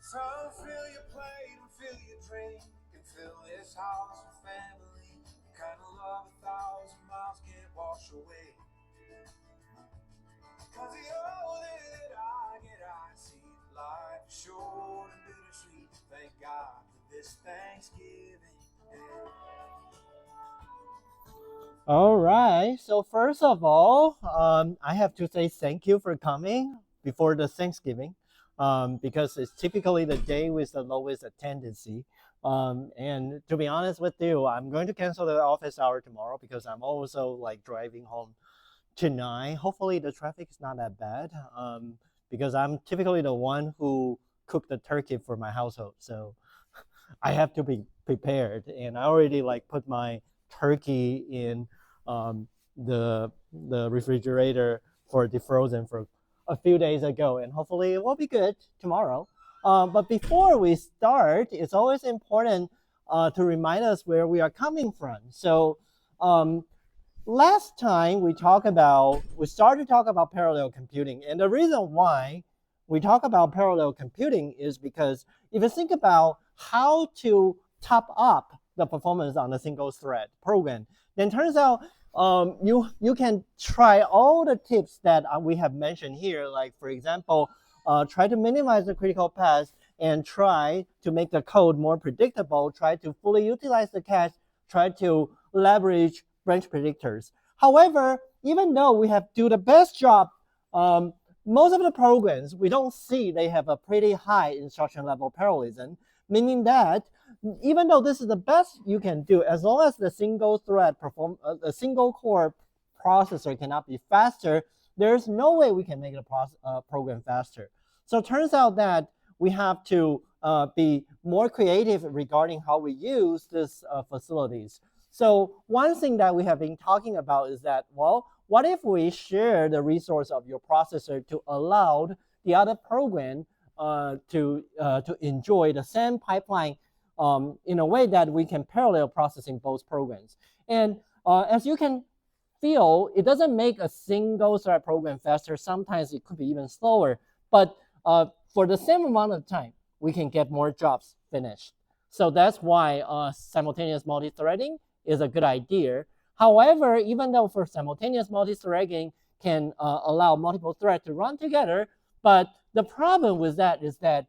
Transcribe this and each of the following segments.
So fill your plate and fill your drink and fill this house with family. The kind of love 1,000 miles can't wash away. Cause the older that I get, I see life is short and bittersweet. Thank God for this Thanksgiving Day. All right. So first of all, I have to say thank you for coming before the Thanksgiving, because it's typically the day with the lowest attendance. And to be honest with you, I'm going to cancel the office hour tomorrow because I'm also like driving home tonight. Hopefully the traffic is not that bad, because I'm typically the one who cooked the turkey for my household. So I have to be prepared, and I already like put my turkey in the refrigerator for defrozen for a few days ago, and hopefully it will be good tomorrow. But before we start, it's always important to remind us where we are coming from. So last time we started to talk about parallel computing, and the reason why we talk about parallel computing is because if you think about how to top up the performance on a single thread program, then turns out you can try all the tips that we have mentioned here. Like for example, try to minimize the critical path and try to make the code more predictable, try to fully utilize the cache, try to leverage branch predictors. However, even though we have do the best job, most of the programs, we don't see they have a pretty high instruction level parallelism, meaning that even though this is the best you can do, as long as the single thread a single core processor cannot be faster, there's no way we can make the program faster. So it turns out that we have to be more creative regarding how we use these facilities. So one thing that we have been talking about is that, well, what if we share the resource of your processor to allow the other program to enjoy the same pipeline in a way that we can parallel processing both programs. And as you can feel, it doesn't make a single thread program faster. Sometimes it could be even slower, but for the same amount of time, we can get more jobs finished. So that's why simultaneous multi-threading is a good idea. However, even though for simultaneous multi-threading can allow multiple threads to run together, but the problem with that is that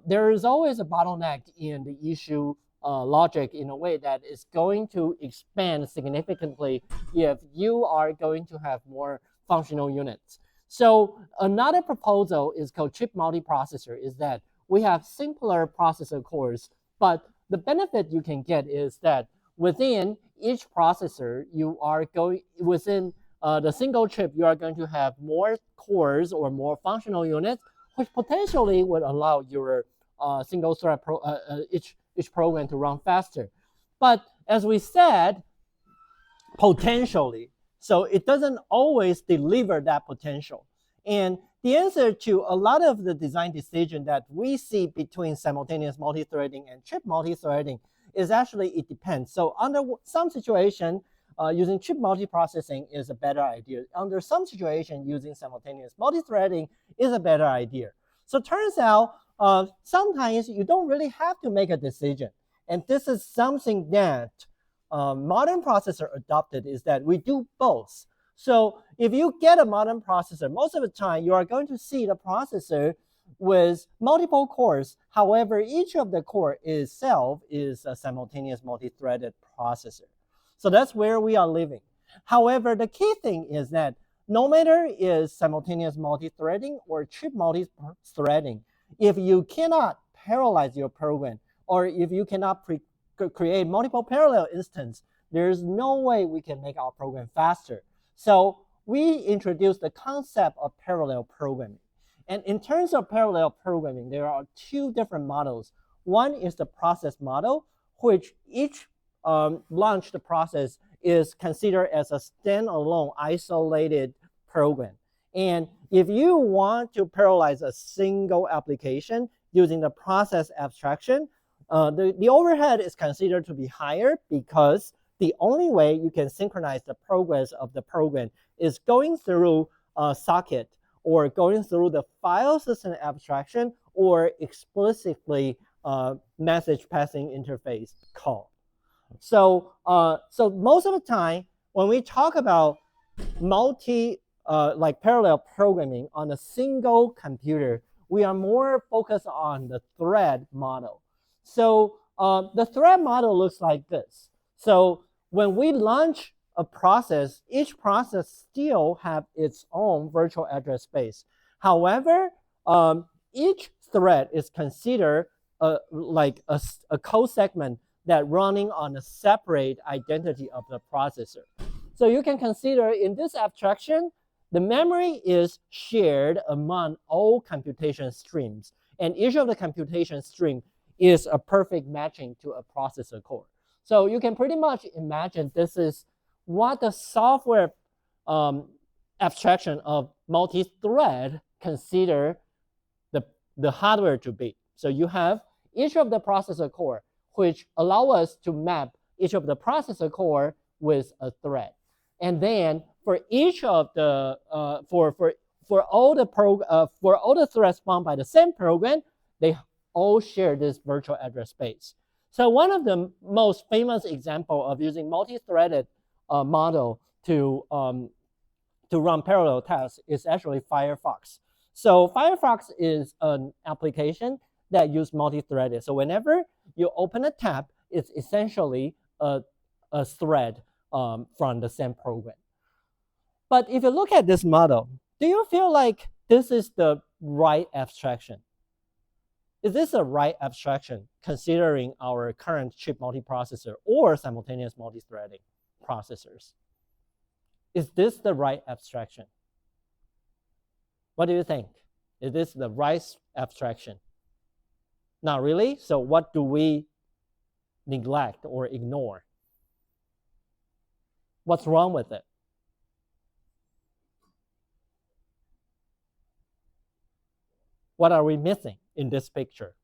there is always a bottleneck in the issue logic in a way that is going to expand significantly if you are going to have more functional units. So another proposal is called chip multiprocessor, is that we have simpler processor cores, but the benefit you can get is that within each processor, you are going within the single chip, you are going to have more cores or more functional units, which potentially would allow your single thread each program to run faster. But as we said, potentially, so it doesn't always deliver that potential. And the answer to a lot of the design decision that we see between simultaneous multi-threading and chip multi-threading is actually it depends. So under some situation, using chip multiprocessing is a better idea. Under some situation, using simultaneous multi-threading is a better idea. So it turns out sometimes you don't really have to make a decision. And this is something that modern processor adopted, is that we do both. So if you get a modern processor, most of the time you are going to see the processor with multiple cores. However, each of the core itself is a simultaneous multi-threaded processor. So that's where we are living. However, the key thing is that no matter is simultaneous multi-threading or chip multi-threading, if you cannot parallelize your program, or if you cannot create multiple parallel instances, there's no way we can make our program faster. So we introduced the concept of parallel programming. And in terms of parallel programming, there are two different models. One is the process model, which each launched process is considered as a standalone, isolated program. And if you want to parallelize a single application using the process abstraction, the overhead is considered to be higher because the only way you can synchronize the progress of the program is going through a socket or going through the file system abstraction or explicitly message passing interface call. So most of the time, when we talk about like parallel programming on a single computer, we are more focused on the thread model. So the thread model looks like this. So when we launch a process, each process still have its own virtual address space. However, each thread is considered like a code segment that running on a separate identity of the processor. So you can consider in this abstraction, the memory is shared among all computation streams, and each of the computation stream is a perfect matching to a processor core. So you can pretty much imagine this is what the software abstraction of multi-thread consider the hardware to be. So you have each of the processor core, which allow us to map each of the processor core with a thread. And then for each of the for all the threads spawned by the same program, they all share this virtual address space. So one of the most famous example of using multi-threaded model to run parallel tasks is actually Firefox. So Firefox is an application that uses multi-threaded. So whenever you open a tab, it's essentially a thread from the same program. But if you look at this model, do you feel like this is the right abstraction? Is this a right abstraction considering our current chip multiprocessor or simultaneous multi-threading processors? Is this the right abstraction? What do you think? Is this the right abstraction? Not really. So what do we neglect or ignore? What's wrong with it? What are we missing in this picture?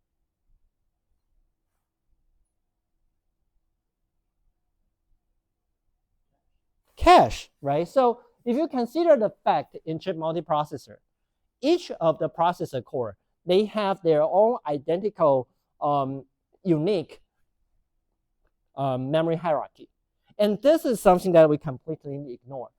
Cache, right? So if you consider the fact in chip multiprocessor, each of the processor core, they have their own identical unique memory hierarchy. And this is something that we completely ignore.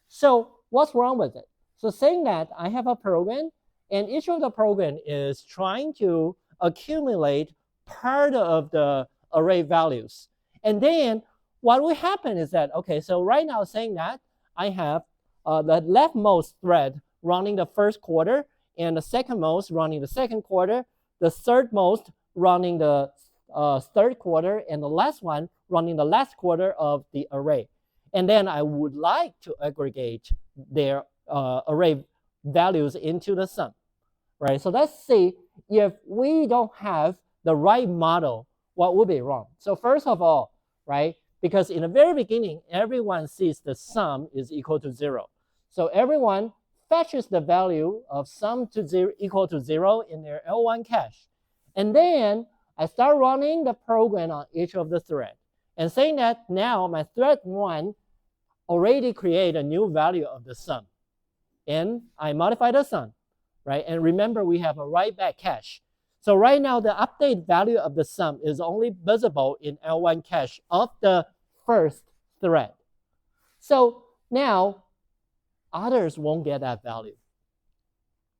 So what's wrong with it? So saying that I have a program, and each of the program is trying to accumulate part of the array values. And then what will happen is that, okay, so right now saying that I have the leftmost thread running the first quarter, and the secondmost running the second quarter, the thirdmost running the third quarter, and the last one running the last quarter of the array. And then I would like to aggregate their array values into the sum, right? So let's see if we don't have the right model, what would be wrong? So first of all, right, because in the very beginning, everyone sees the sum is equal to 0. So everyone fetches the value of sum to 0 equal to 0 in their L1 cache. And then I start running the program on each of the thread and saying that now my thread 1 already create a new value of the sum. And I modify the sum, right? And remember, we have a write back cache. So right now, the update value of the sum is only visible in L1 cache of the first thread. So now, others won't get that value,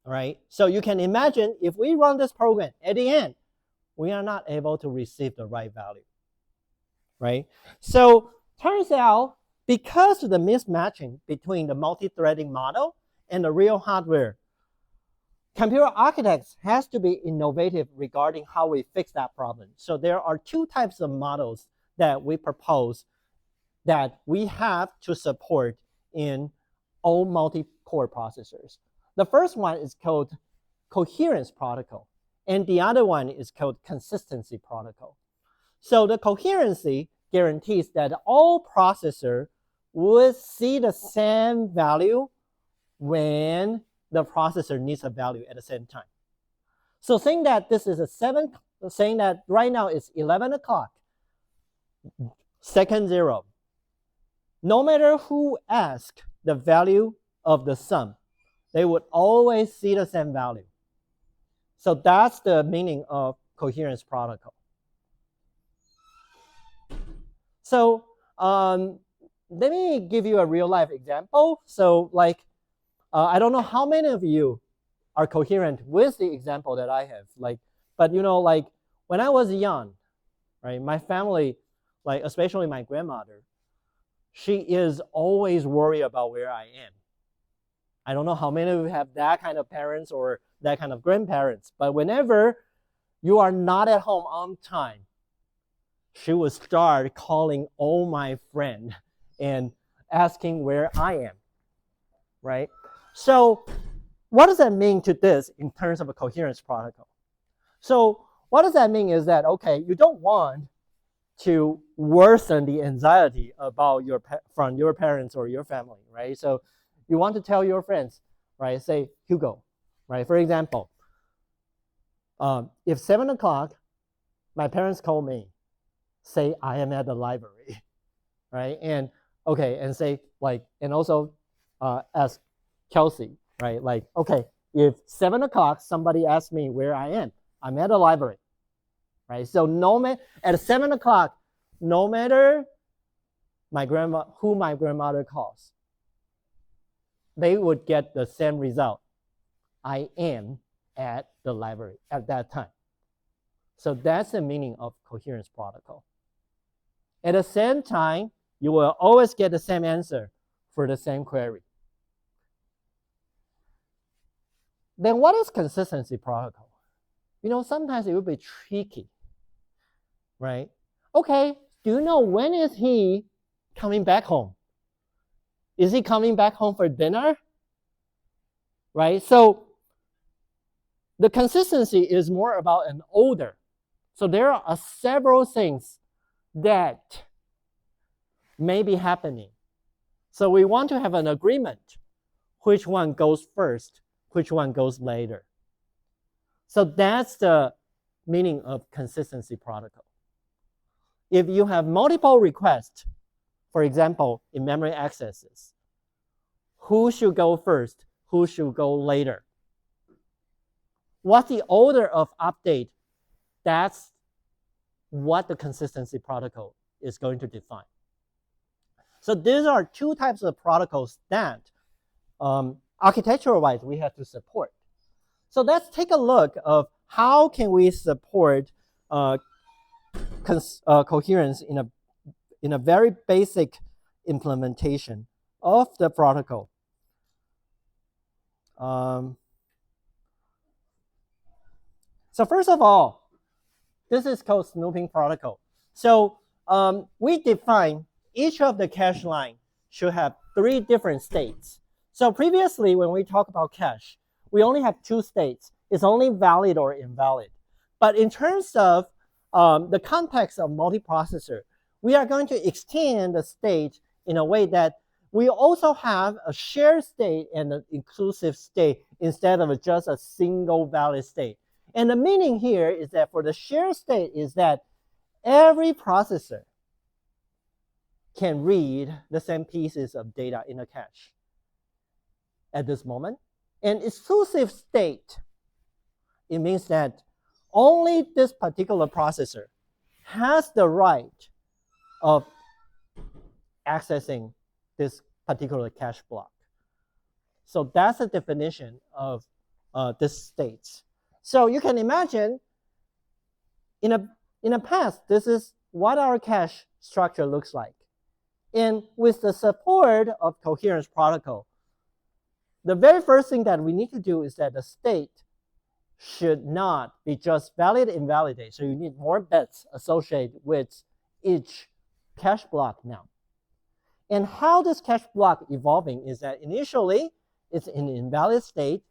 all right? So you can imagine if we run this program, at the end, we are not able to receive the right value, right? So turns out Because of the mismatching between the multi-threading model and the real hardware, computer architects has to be innovative regarding how we fix that problem. So there are two types of models that we propose that we have to support in all multi-core processors. The first one is called coherence protocol, and the other one is called consistency protocol. So the coherency guarantees that all processors would see the same value when the processor needs a value at the same time. So saying that this is saying that right now it's 11 o'clock, second 0. No matter who asks the value of the sum, they would always see the same value. So that's the meaning of coherence protocol. So let me give you a real life example. So like, I don't know how many of you are coherent with the example that I have. Like, but you know, like when I was young, right, my family, like especially my grandmother, she is always worried about where I am. I don't know how many of you have that kind of parents or that kind of grandparents, but whenever you are not at home on time, she would start calling all my friends and asking where I am, right? So what does that mean to this in terms of a coherence protocol? So what does that mean is that, okay, you don't want to worsen the anxiety about from your parents or your family, right? So you want to tell your friends, right? Say, Hugo, right? For example, if 7 o'clock, my parents call me, say I am at the library, right? And okay, and say like, and also ask Kelsey, right? Like, okay, if 7 o'clock, somebody asks me where I am, I'm at the library, right? So at 7 o'clock, no matter who my grandmother calls, they would get the same result. I am at the library at that time. So that's the meaning of coherence protocol. At the same time, you will always get the same answer for the same query. Then what is consistency protocol? You know, sometimes it will be tricky, right? Okay, do you know when is he coming back home? Is he coming back home for dinner? Right? So the consistency is more about an order. So there are several things that may be happening. So we want to have an agreement which one goes first, which one goes later. So that's the meaning of consistency protocol. If you have multiple requests, for example, in memory accesses, who should go first? Who should go later? What's the order of update? That's what the consistency protocol is going to define. So these are two types of protocols that architectural-wise we have to support. So let's take a look of how can we support coherence in a very basic implementation of the protocol. So first of all, this is called snooping protocol. So we define each of the cache line should have 3 different states. So previously, when we talk about cache, we only have 2 states. It's only valid or invalid. But in terms of the context of multiprocessor, we are going to extend the state in a way that we also have a shared state and an inclusive state instead of just a single valid state. And the meaning here is that for the shared state is that every processor can read the same pieces of data in a cache at this moment. And exclusive state, it means that only this particular processor has the right of accessing this particular cache block. So that's the definition of this state. So you can imagine in the past, this is what our cache structure looks like. And with the support of coherence protocol, the very first thing that we need to do is that the state should not be just valid and invalidate. So you need more bits associated with each cache block now. And how this cache block evolving is that initially it's in invalid state.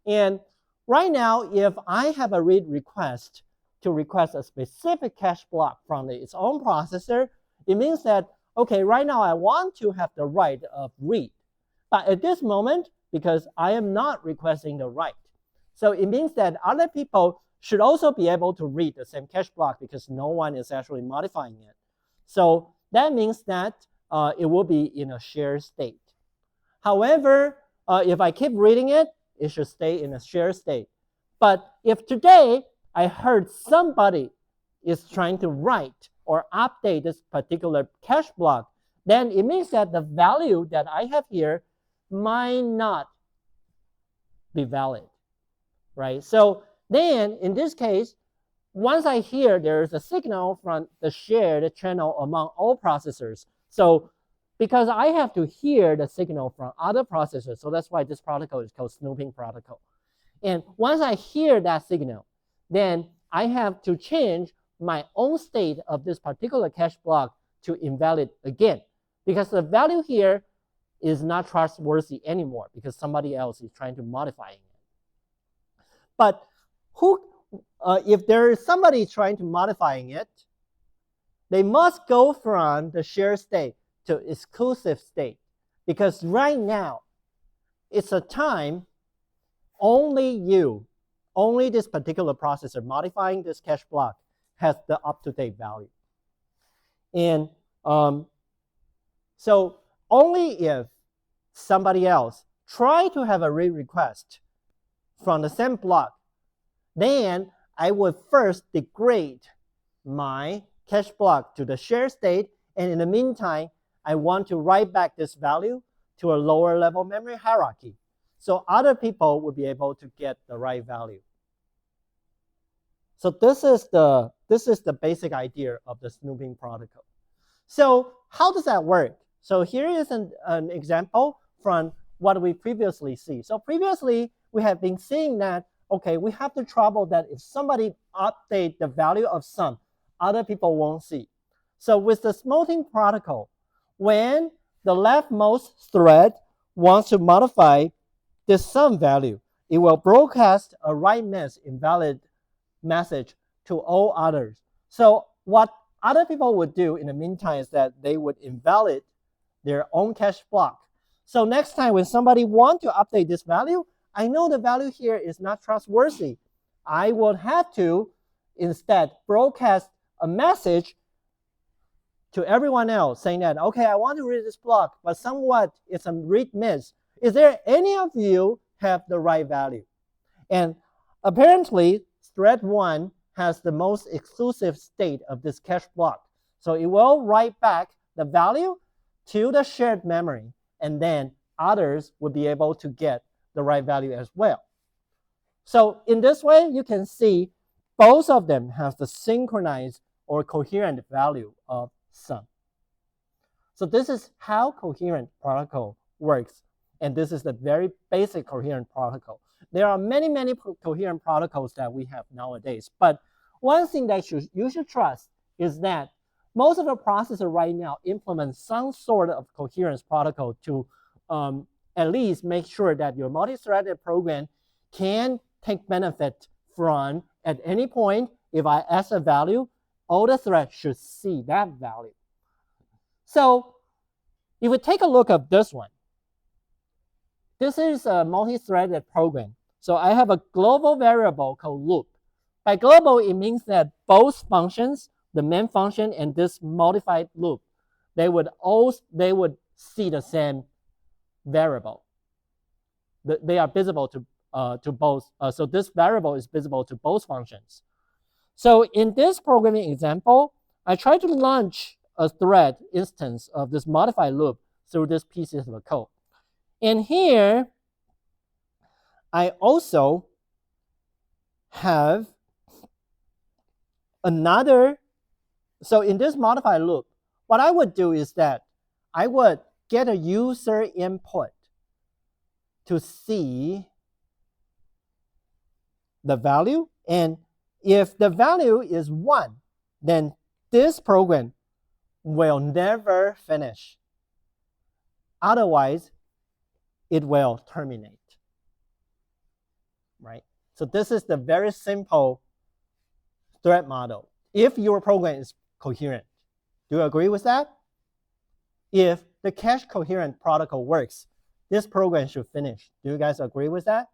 And right now, if I have a read request to request a specific cache block from its own processor, it means that, okay, right now I want to have the right of read. But at this moment, because I am not requesting the write, so it means that other people should also be able to read the same cache block because no one is actually modifying it. So that means that it will be in a shared state. However, if I keep reading it, it should stay in a shared state. But if today I heard somebody is trying to write or update this particular cache block, then it means that the value that I have here might not be valid, right? So then in this case, once I hear there's a signal from the shared channel among all processors, so because I have to hear the signal from other processors, so that's why this protocol is called snooping protocol. And once I hear that signal, then I have to change my own state of this particular cache block to invalid again, because the value here is not trustworthy anymore because somebody else is trying to modify it. But if there is somebody trying to modifying it, they must go from the shared state to exclusive state, because right now it's a time only this particular processor modifying this cache block has the up-to-date value. And so only if somebody else try to have a read request from the same block, then I would first degrade my cache block to the shared state, and in the meantime, I want to write back this value to a lower level memory hierarchy, so other people will be able to get the right value. So this is the basic idea of the snooping protocol. So how does that work? So here is an example from what we previously see. So previously, we have been seeing that, okay, we have the trouble that if somebody update the value of sum, other people won't see. So with the snooping protocol, when the leftmost thread wants to modify this sum value, it will broadcast a write miss invalid message to all others. So what other people would do in the meantime is that they would invalid their own cache block. So next time when somebody wants to update this value, I know the value here is not trustworthy. I would have to instead broadcast a message to everyone else saying that, okay, I want to read this block, but somewhat it's a read miss. Is there any of you have the right value? And apparently, thread 1 has the most exclusive state of this cache block. So it will write back the value to the shared memory, and then others will be able to get the right value as well. So in this way, you can see both of them have the synchronized or coherent value of sum. So this is how coherent protocol works, and this is the very basic coherent protocol. There are many coherent protocols that we have nowadays, but one thing that you should trust is that most of the processors right now implement some sort of coherence protocol to at least make sure that your multi-threaded program can take benefit from, at any point, if I ask a value, all the threads should see that value. So if we take a look at this one, this is a multi-threaded program. So I have a global variable called loop. By global, it means that both functions, the main function and this modified loop, they would see the same variable. They are visible to both. So this variable is visible to both functions. So in this programming example, I try to launch a thread instance of this modified loop through this piece of the code. And here, I also have another. So in this modified loop, what I would do is that I would get a user input to see the value. And if the value is 1, then this program will never finish. Otherwise, it will terminate. Right? So this is the very simple thread model. If your program is coherent, do you agree with that? If the cache coherent protocol works, this program should finish. Do you guys agree with that?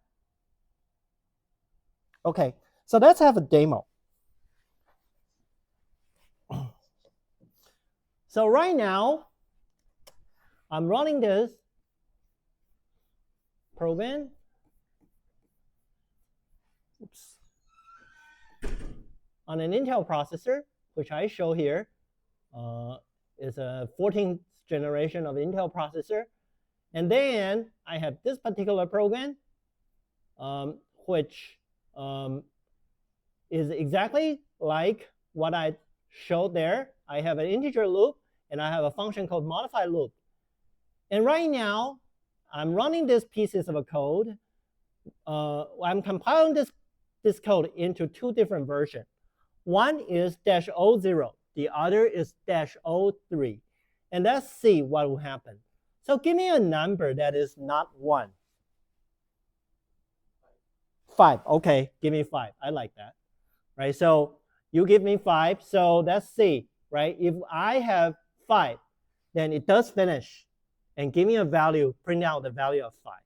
Okay, so let's have a demo. So right now, I'm running this program. Oops. On an Intel processor, which I show here. Is a 14th generation of Intel processor. And then I have this particular program, which is exactly like what I showed there. I have an integer loop, and I have a function called modify loop. And right now, I'm running these pieces of a code. I'm compiling this code into 2 different versions. One is -00. The other is -03. And let's see what will happen. So give me a number that is not 1. 5. Okay, give me 5. I like that. Right? So you give me 5. So let's see. Right? If I have 5, then it does finish. And give me a value, print out the value of 5.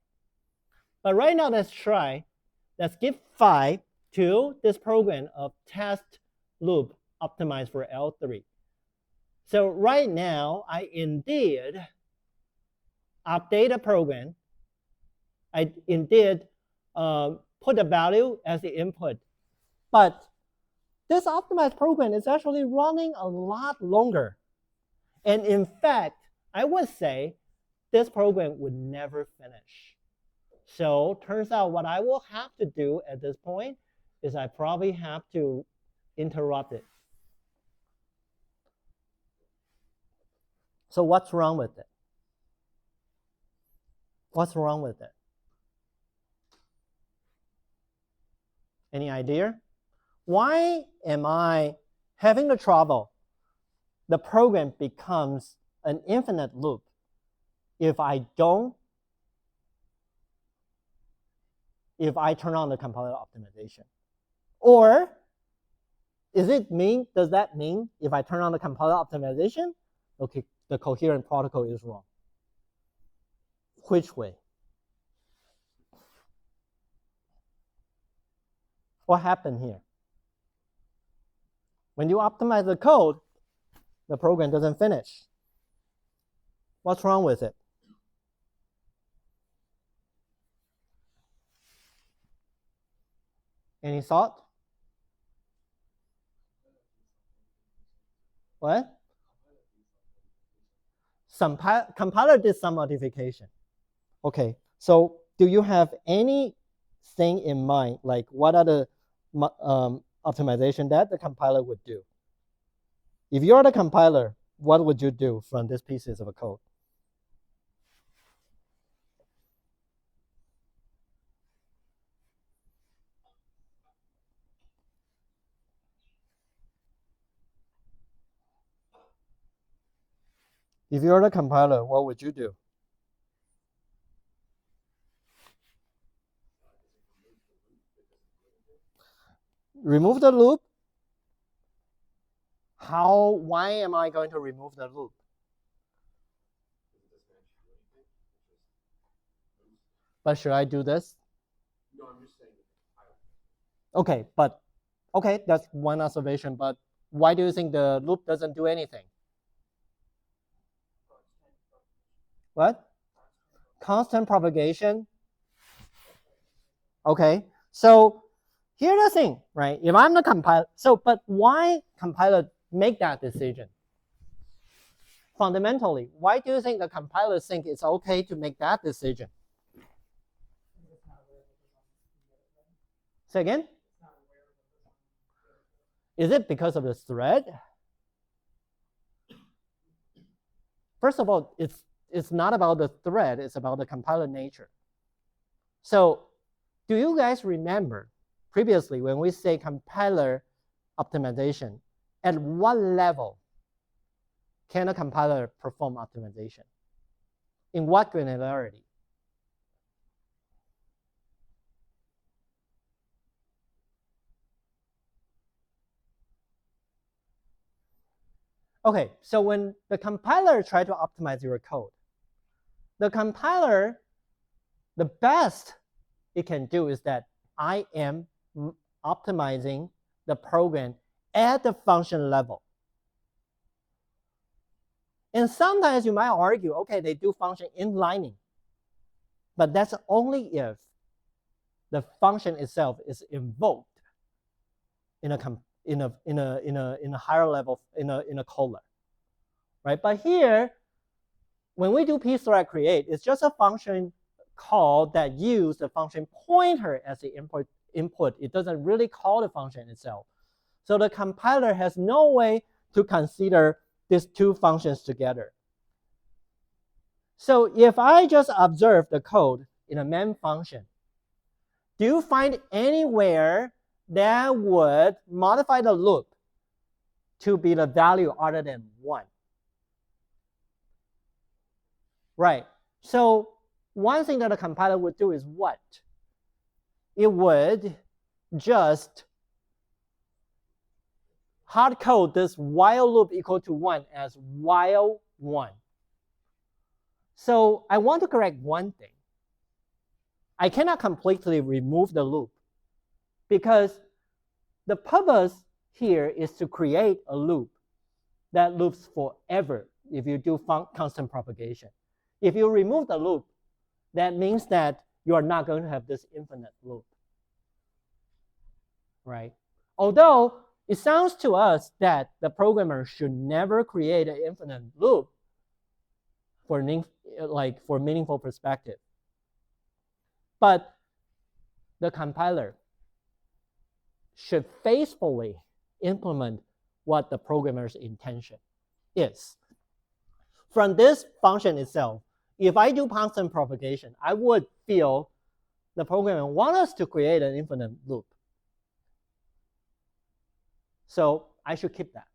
But right now, let's try. Let's give 5 to this program of test loop optimized for L3. So right now, I indeed update a program. I indeed put the value as the input. But this optimized program is actually running a lot longer. And in fact, I would say this program would never finish. So turns out what I will have to do at this point is I probably have to interrupt it. So what's wrong with it? What's wrong with it? Any idea? Why am I having the trouble? The program becomes an infinite loop if I turn on the compiler optimization. Or does that mean if I turn on the compiler optimization, okay, the coherent protocol is wrong? Which way? What happened here? When you optimize the code, the program doesn't finish. What's wrong with it? Any thought? What? Compiler did some modification. Okay, so do you have anything in mind, like what are the optimization that the compiler would do? If you're the compiler, what would you do from these pieces of a code? If you're the compiler, what would you do? Remove the loop? Why am I going to remove the loop? But should I do this? No, I'm just saying. Okay, that's one observation, but why do you think the loop doesn't do anything? What? Constant propagation. Okay, so here's the thing, right? If I'm the compiler, but why compiler make that decision? Fundamentally, why do you think the compiler think it's okay to make that decision? Say again? Is it because of the thread? first of all, it's not about the thread, it's about the compiler nature. So do you guys remember previously when we say compiler optimization, at what level can a compiler perform optimization? In what granularity? Okay, so when the compiler tries to optimize your code, the compiler, the best it can do is that I am optimizing the program at the function level. And sometimes you might argue, okay, they do function inlining, but that's only if the function itself is invoked in a higher level, in a caller, right? But here, when we do pthread create, it's just a function call that uses the function pointer as the input. It doesn't really call the function itself. So the compiler has no way to consider these two functions together. So if I just observe the code in a main function, do you find anywhere that would modify the loop to be the value other than 1? Right. So one thing that a compiler would do is what? It would just hard code this while loop equal to 1 as while 1. So I want to correct one thing. I cannot completely remove the loop because the purpose here is to create a loop that loops forever if you do constant propagation. If you remove the loop, that means that you are not going to have this infinite loop, right? Although it sounds to us that the programmer should never create an infinite loop for meaningful perspective. But the compiler should faithfully implement what the programmer's intention is. From this function itself, if I do constant propagation, I would feel the programmer wants us to create an infinite loop. So I should keep that,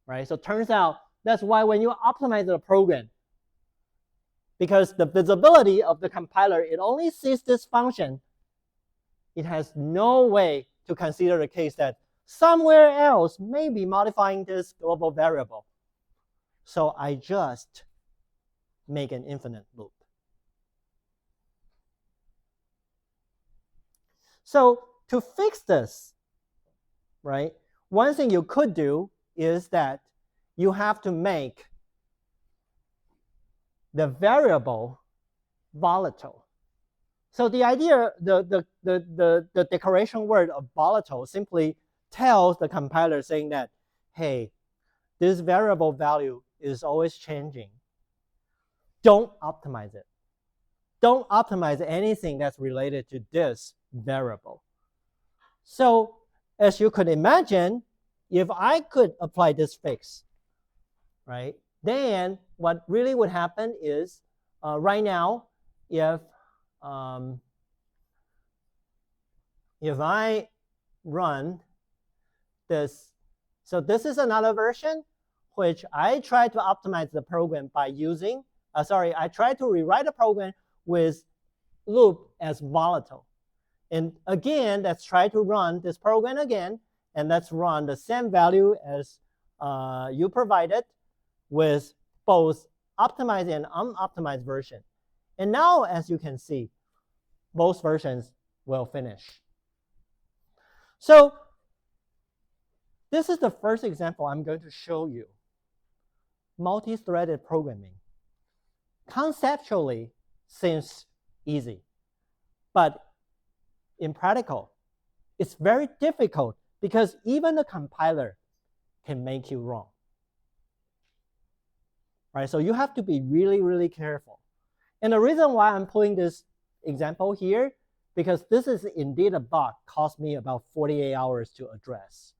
right? So it turns out that's why when you optimize the program, because the visibility of the compiler, it only sees this function, it has no way to consider the case that somewhere else may be modifying this global variable. So I just make an infinite loop. So to fix this, right, one thing you could do is that you have to make the variable volatile. So the idea, the declaration word of volatile simply tells the compiler saying that, hey, this variable value is always changing. Don't optimize it. Don't optimize anything that's related to this variable. So as you could imagine, if I could apply this fix, right, then what really would happen is right now, if I run this, so this is another version which I try to optimize the program by using, I try to rewrite the program with loop as volatile. And again, let's try to run this program again, and let's run the same value as you provided with both optimized and unoptimized version. And now, as you can see, both versions will finish. So this is the first example I'm going to show you. Multi-threaded programming. Conceptually seems easy, but in practical, it's very difficult because even the compiler can make you wrong. Right? So you have to be really, really careful. And the reason why I'm putting this example here, because this is indeed a bug, cost me about 48 hours to address.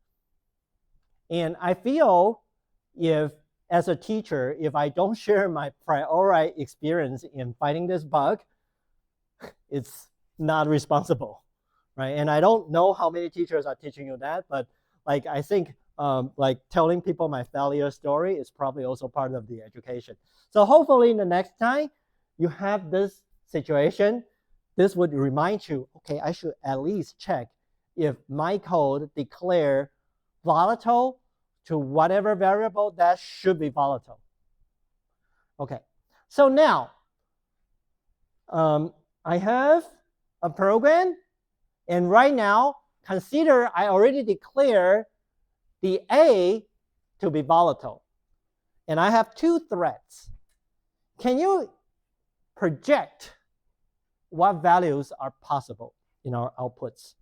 And I feel if as a teacher, if I don't share my prior experience in fighting this bug, it's not responsible, right? And I don't know how many teachers are teaching you that, but like I think like telling people my failure story is probably also part of the education. So hopefully the next time you have this situation, this would remind you, okay, I should at least check if my code declare volatile to whatever variable that should be volatile. Okay, so now I have a program, and right now, consider I already declared the A to be volatile, and I have 2 threads. Can you project what values are possible in our outputs?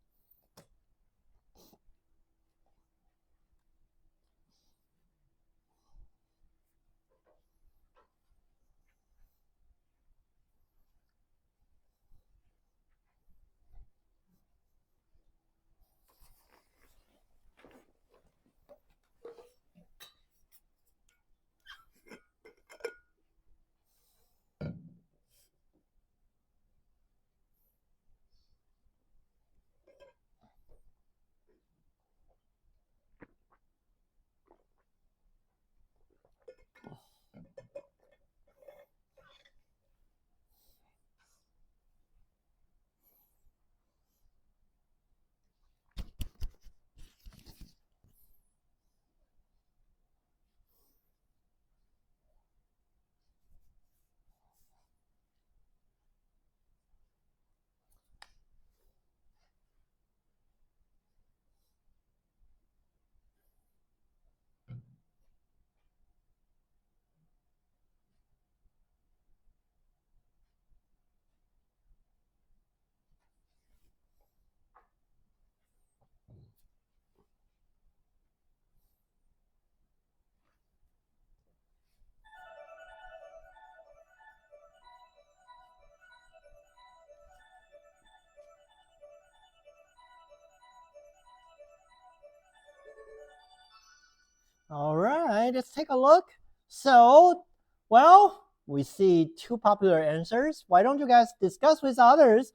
All right, let's take a look. So, well, we see 2 popular answers. Why don't you guys discuss with others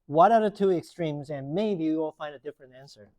what are the 2 extremes, and maybe you will find a different answer.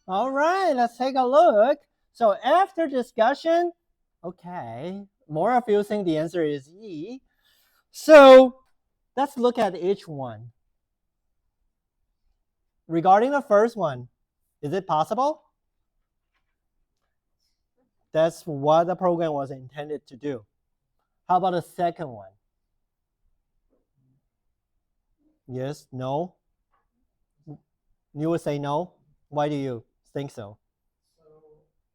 All right, let's take a look. So after discussion, okay, more of you think the answer is E. So let's look at each one. Regarding the first one, is it possible? That's what the program was intended to do. How about the second one? Yes, no? You would say no? Why do you think so? So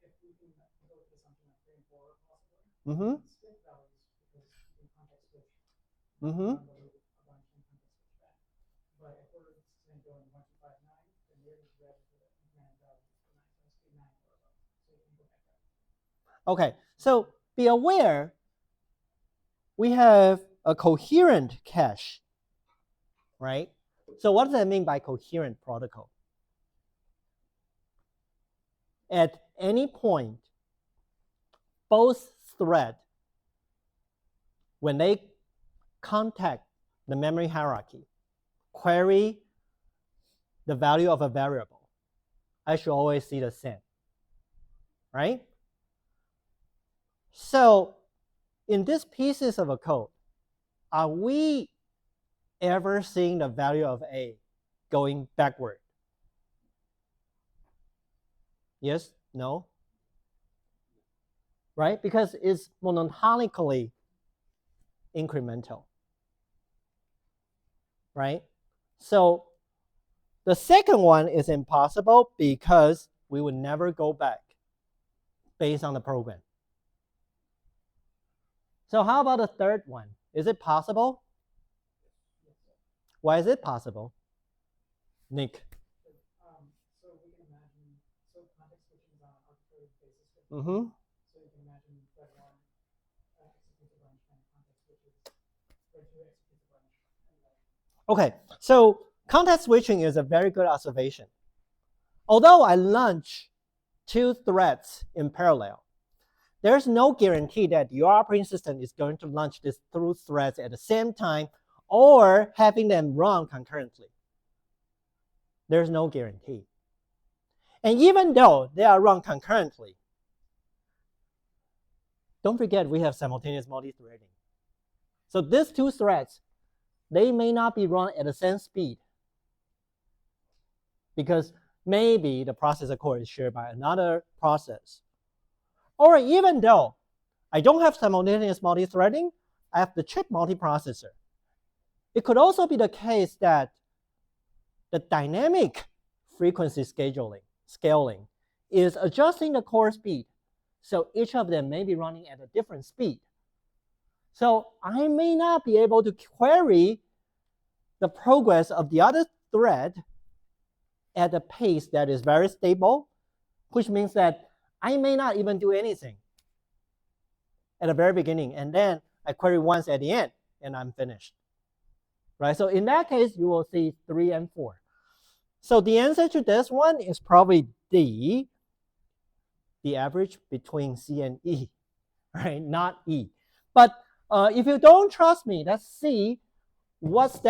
if we can go with the assumption that 3 and 4 are possible, Mm-hmm. stick values because you can context switch Mm-hmm. a bunch and context switch back. But if we're saying going 1, 2, 5, 9, then you're just ready for the incremented value for 9. So it's 9 or above. So you can go back up. Okay, so be aware we have a coherent cache, right? So what does that mean by coherent protocol? At any point, both threads, when they contact the memory hierarchy, query the value of a variable, I should always see the same, right? So in these pieces of a code, are we ever seeing the value of A going backward? Yes? No? Right? Because it's monotonically incremental. Right? So the second one is impossible because we would never go back based on the program. So how about the third one? Is it possible? Why is it possible? Nick. So we can imagine, so context switching is on an arbitrary basis. Mm-hmm. So you can imagine that one executes a bunch and context switches, or 2 executes a bunch. Okay, so context switching is a very good observation. Although I launch 2 threads in parallel, there's no guarantee that your operating system is going to launch these 2 threads at the same time or having them run concurrently. There's no guarantee. And even though they are run concurrently, don't forget we have simultaneous multi-threading. So these 2 threads, they may not be run at the same speed because maybe the processor core is shared by another process. Or even though I don't have simultaneous multi-threading, I have the chip multiprocessor. It could also be the case that the dynamic frequency scaling is adjusting the core speed. So each of them may be running at a different speed. So I may not be able to query the progress of the other thread at a pace that is very stable, which means that I may not even do anything at the very beginning, and then I query once at the end, and I'm finished. Right? So in that case, you will see 3 and 4. So the answer to this one is probably D, the average between C and E, right? Not E. But if you don't trust me, let's see what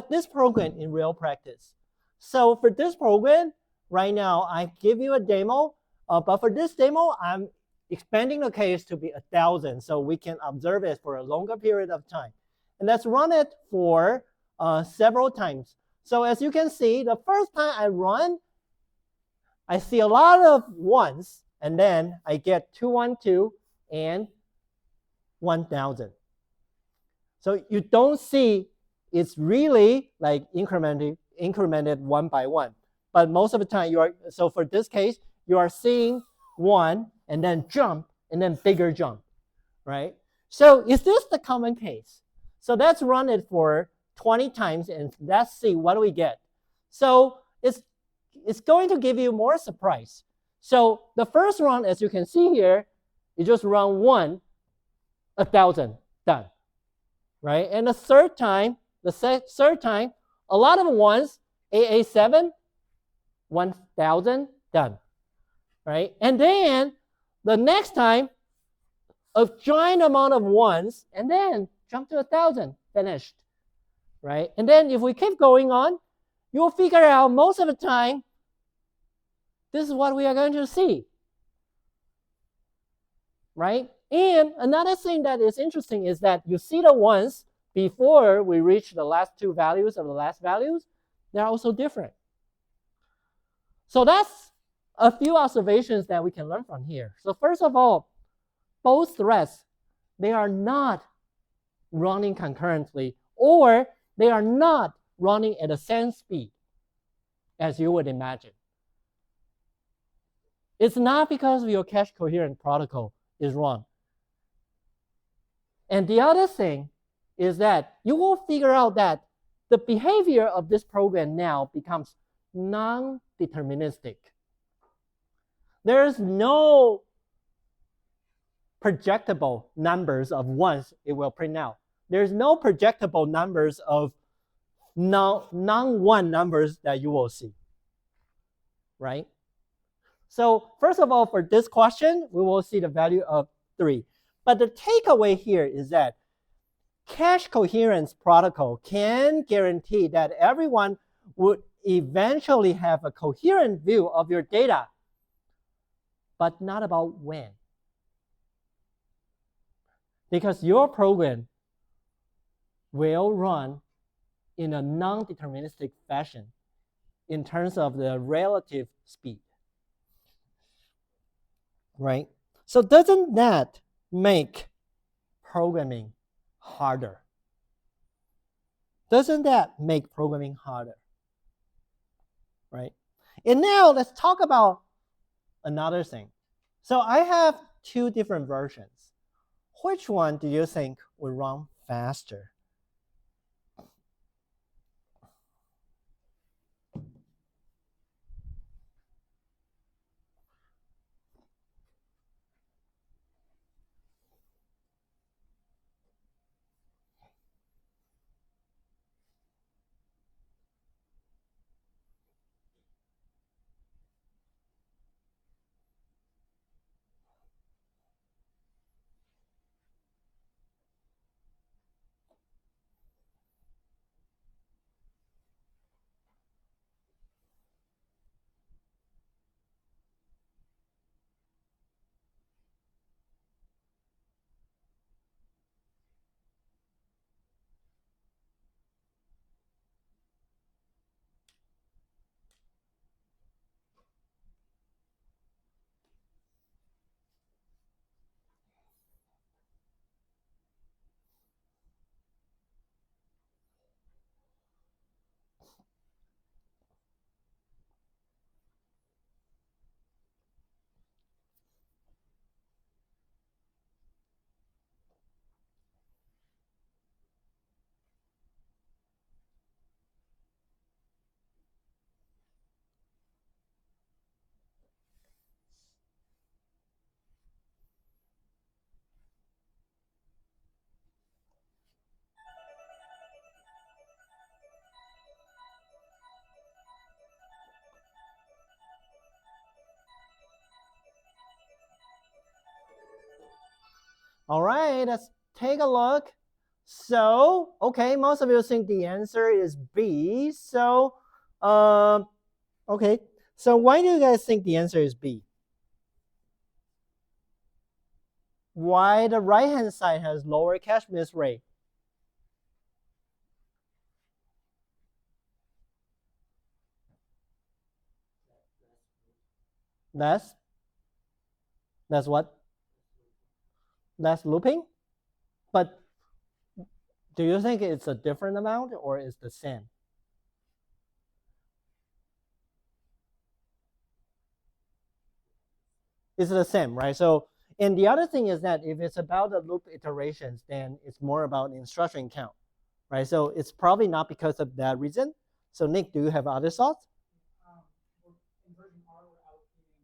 this program in real practice. So for this program, right now, I give you a demo, but for this demo, I'm expanding the case to be 1,000 so we can observe it for a longer period of time. And let's run it for several times. So as you can see, the first time I run, I see a lot of 1s, and then I get 212 and 1,000. So you don't see it's really like incremented 1 by 1. But most of the time, so for this case, you are seeing 1 and then jump and then bigger jump, right? So is this the common case? So let's run it for 20 times and let's see what do we get. So it's going to give you more surprise. So the first run, as you can see here, you just run 1, 1,000, done, right? And the third time, a lot of 1s, AA7, 1,000, done, right? And then the next time, a giant amount of 1s, and then jump to 1,000, finished, right? And then if we keep going on, you'll figure out most of the time, this is what we are going to see, right? And another thing that is interesting is that you see the 1s before we reach the last 2 values of the last values, they're also different. So that's a few observations that we can learn from here. So first of all, both threads, they are not running concurrently, or they are not running at the same speed as you would imagine. It's not because your cache coherent protocol is wrong. And the other thing is that you will figure out that the behavior of this program now becomes non-deterministic. There's no projectable numbers of ones it will print out. There's no projectable numbers of non-one numbers that you will see, right? So first of all, for this question, we will see the value of 3. But the takeaway here is that cache coherence protocol can guarantee that everyone would eventually have a coherent view of your data, but not about when. Because your program will run in a non-deterministic fashion in terms of the relative speed, right? So doesn't that make programming harder? Doesn't that make programming harder, right? And now let's talk about another thing. So I have 2 different versions. Which one do you think will run faster? All right, let's take a look. So, okay, most of you think the answer is B. So, okay. So why do you guys think the answer is B? Why the right-hand side has lower cache miss rate? That's what? That's looping? But do you think it's a different amount or it's the same? It's the same, right? So, and the other thing is that if it's about the loop iterations, then it's more about instruction count, right? So it's probably not because of that reason. So Nick, do you have other thoughts? In version R, we're allocating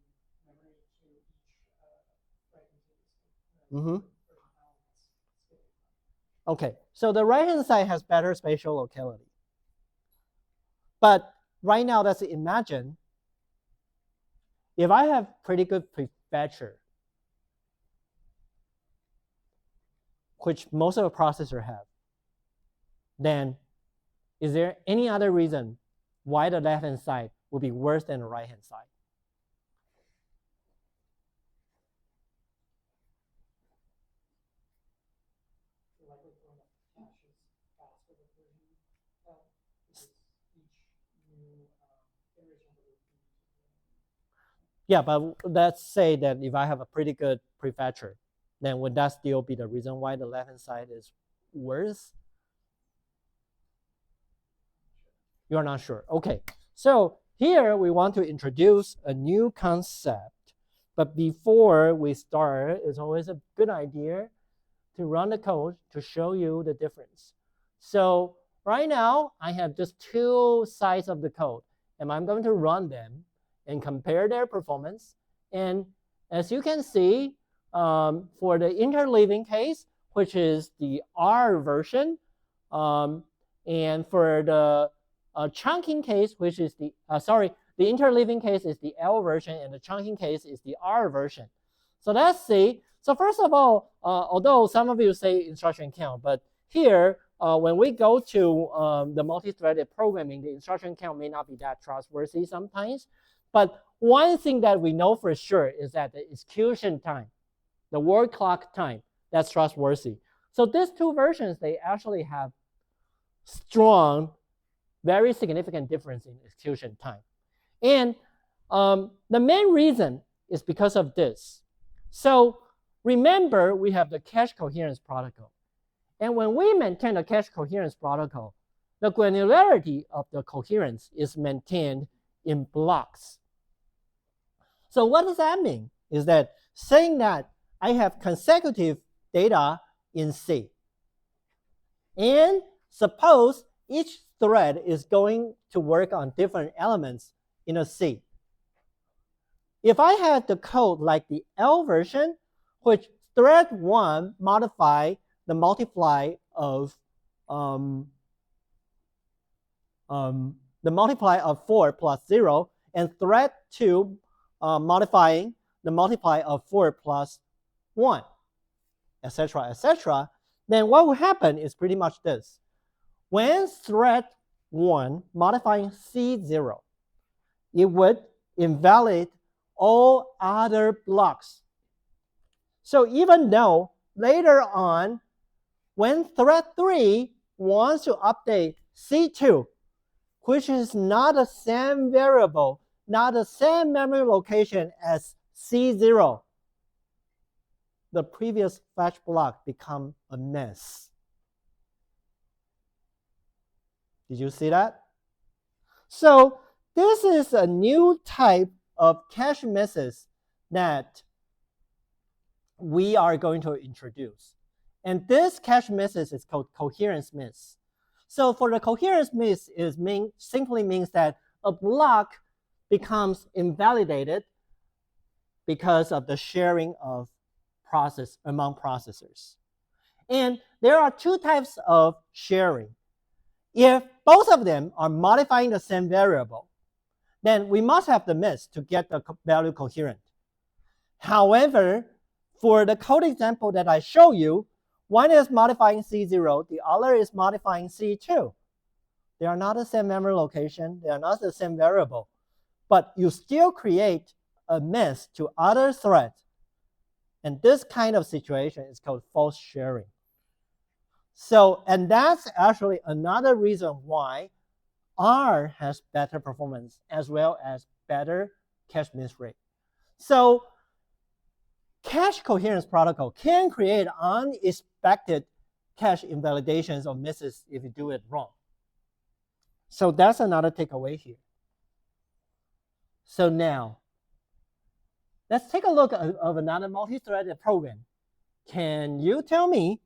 memory to each write continuously. Mm-hmm. Okay, so the right-hand side has better spatial locality. But right now, let's imagine if I have pretty good prefetcher, which most of the processors have, then is there any other reason why the left-hand side will be worse than the right-hand side? Yeah, but let's say that if I have a pretty good prefetcher, then would that still be the reason why the left-hand side is worse? You're not sure. Okay, so here we want to introduce a new concept. But before we start, it's always a good idea to run the code to show you the difference. So right now, I have just two sides of the code, and I'm going to run them and compare their performance. And as you can see, for the interleaving case, which is the R version, and for the chunking case, which is the interleaving case is the L version, and the chunking case is the R version. So let's see. So first of all, although some of you say instruction count, but here, when we go to the multi-threaded programming, the instruction count may not be that trustworthy sometimes. But one thing that we know for sure is that the execution time, the word clock time, that's trustworthy. So these two versions, they actually have strong, very significant difference in execution time. And the main reason is because of this. So remember, we have the cache coherence protocol. And when we maintain the cache coherence protocol, the granularity of the coherence is maintained in blocks. So what does that mean? Is that saying that I have consecutive data in C. And suppose each thread is going to work on different elements in a C. If I had the code like the L version, which thread 1 modify the multiply of 4 plus 0, and thread 2 modifying the multiply of 4 plus 1, etc., etc., then what will happen is pretty much this. When thread 1 modifying C0, it would invalidate all other blocks. So even though later on, when thread 3 wants to update C2, which is not the same variable, not the same memory location as C0, the previous fetch block become a mess. Did you see that? So this is a new type of cache misses that we are going to introduce. And this cache misses is called coherence miss. So for the coherence miss, simply means that a block becomes invalidated because of the sharing of process among processors. And there are two types of sharing. If both of them are modifying the same variable, then we must have the miss to get the value coherent. However, for the code example that I show you, one is modifying C0, the other is modifying C2. They are not the same memory location, they are not the same variable, but you still create a miss to other threads. And this kind of situation is called false sharing. So, and that's actually another reason why R has better performance as well as better cache miss rate. So cache coherence protocol can create unexpected cache invalidations or misses if you do it wrong. So that's another takeaway here. So now, let's take a look at another multi-threaded program. Can you tell me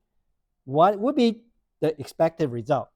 what would be the expected result?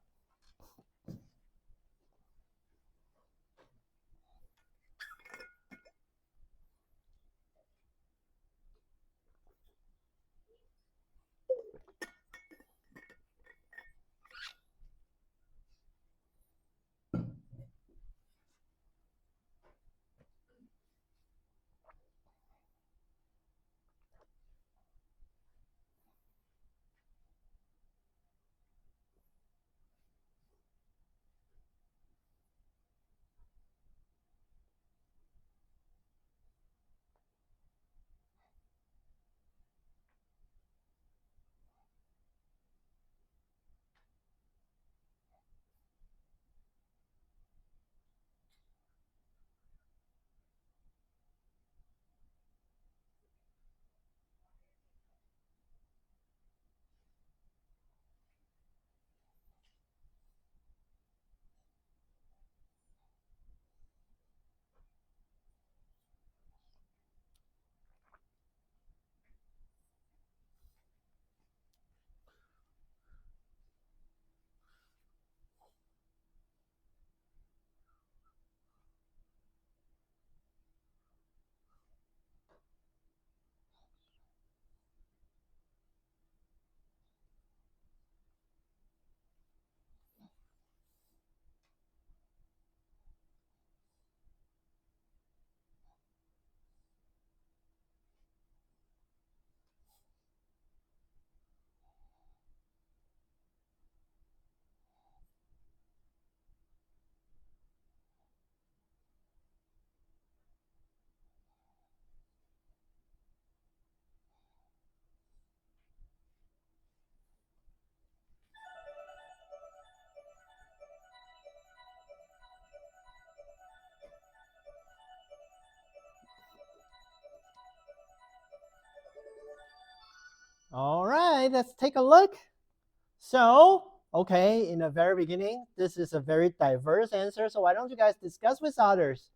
right, let's take a look. So, okay, in the very beginning, this is a very diverse answer. So why don't you guys discuss with others?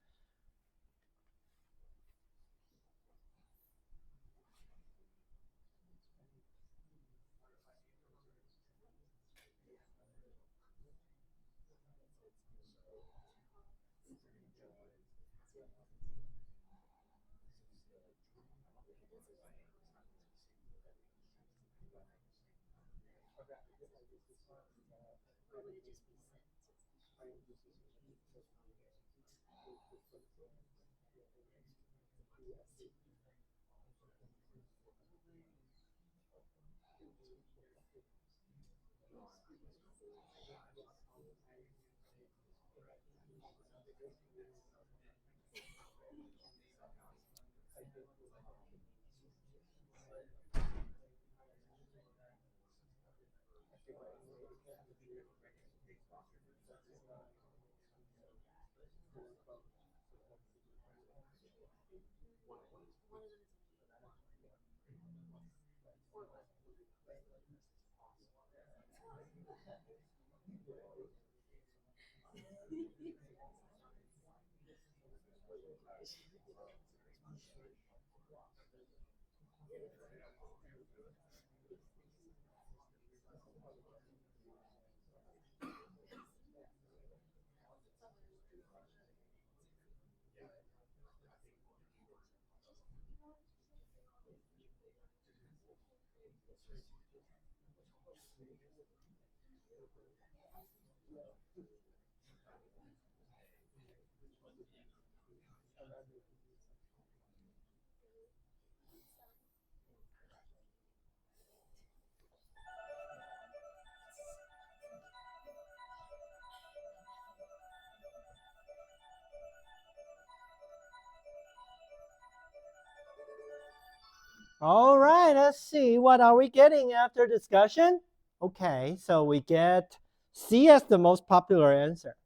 All right, let's see. What are we getting after discussion? Okay, so we get C as the most popular answer.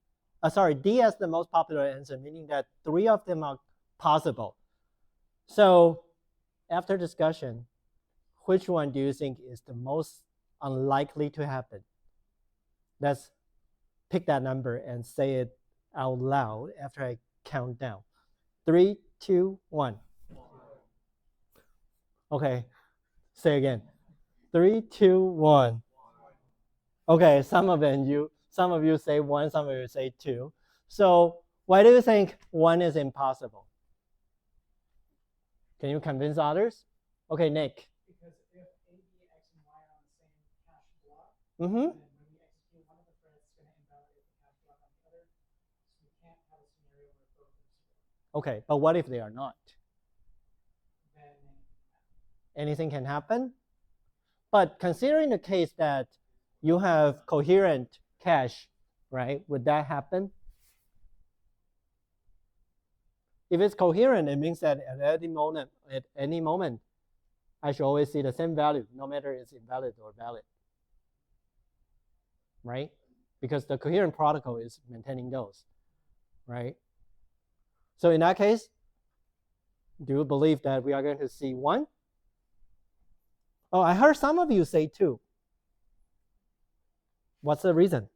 Sorry, D as the most popular answer, meaning that 3 of them are possible. So after discussion, which one do you think is the most unlikely to happen? Let's pick that number and say it out loud after I count down. 3, 2, 1. Okay, say again. 3, 2, 1. Okay, some of you say 1, some of you say 2. So why do you think 1 is impossible? Can you convince others? Okay, Nick. Because if A, B, X, and Y are on the same cache block, Mm-hmm. then when we execute one of the threads, it's going to invalidate the cache block on the other. So we can't have a scenario where both are zero. Okay, but what if they are not? Then Anything can happen. But considering the case that you have coherent cache, right? Would that happen? If it's coherent, it means that at any moment, I should always see the same value, no matter it's invalid or valid, right? Because the coherent protocol is maintaining those, right? So in that case, do you believe that we are going to see 1? Oh, I heard some of you say 2. What's the reason?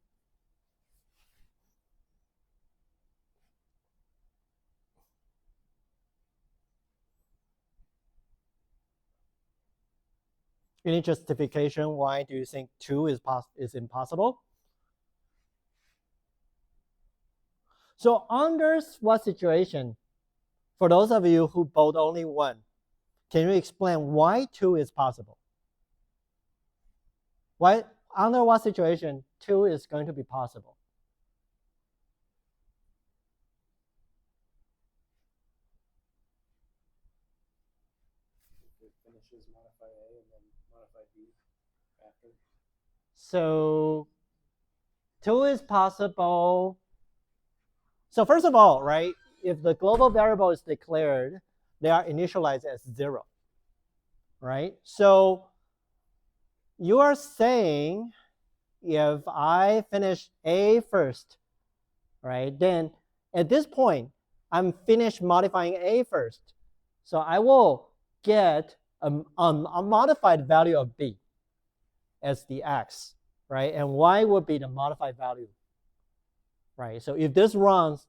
Any justification why do you think 2 is impossible? So under what situation, for those of you who vote only 1, can you explain why 2 is possible? Why, under what situation 2 is going to be possible? It finishes modify A and then modify B after. So 2 is possible. So first of all, right, if the global variable is declared, they are initialized as 0, right? So you are saying if I finish A first, right, then at this point, I'm finished modifying A first. So I will get a modified value of B. as the x, right? And y would be the modified value, right? So if this runs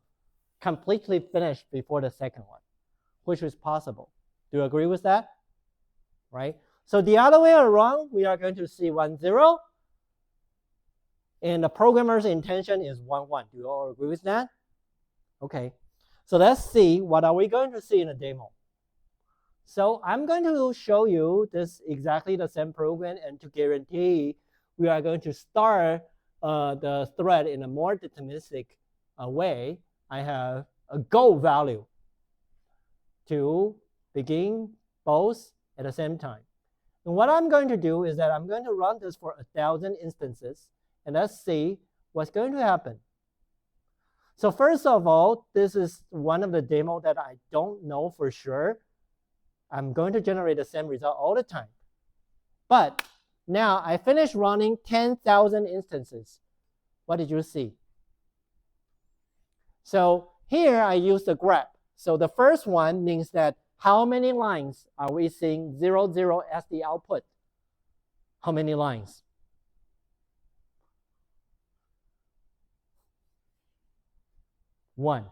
completely finished before the second one, which is possible. Do you agree with that? Right? So the other way around, we are going to see 1, 0. And the programmer's intention is 1, 1. Do you all agree with that? Okay. So let's see what are we going to see in a demo. So I'm going to show you this exactly the same program, and to guarantee we are going to start the thread in a more deterministic way. I have a goal value to begin both at the same time. And what I'm going to do is that I'm going to run this for 1,000 instances, and let's see what's going to happen. So first of all, this is one of the demos that I don't know for sure. I'm going to generate the same result all the time. But now I finished running 10,000 instances. What did you see? So here I use the graph. So the first one means that how many lines are we seeing 0, 0 as the output? How many lines? One.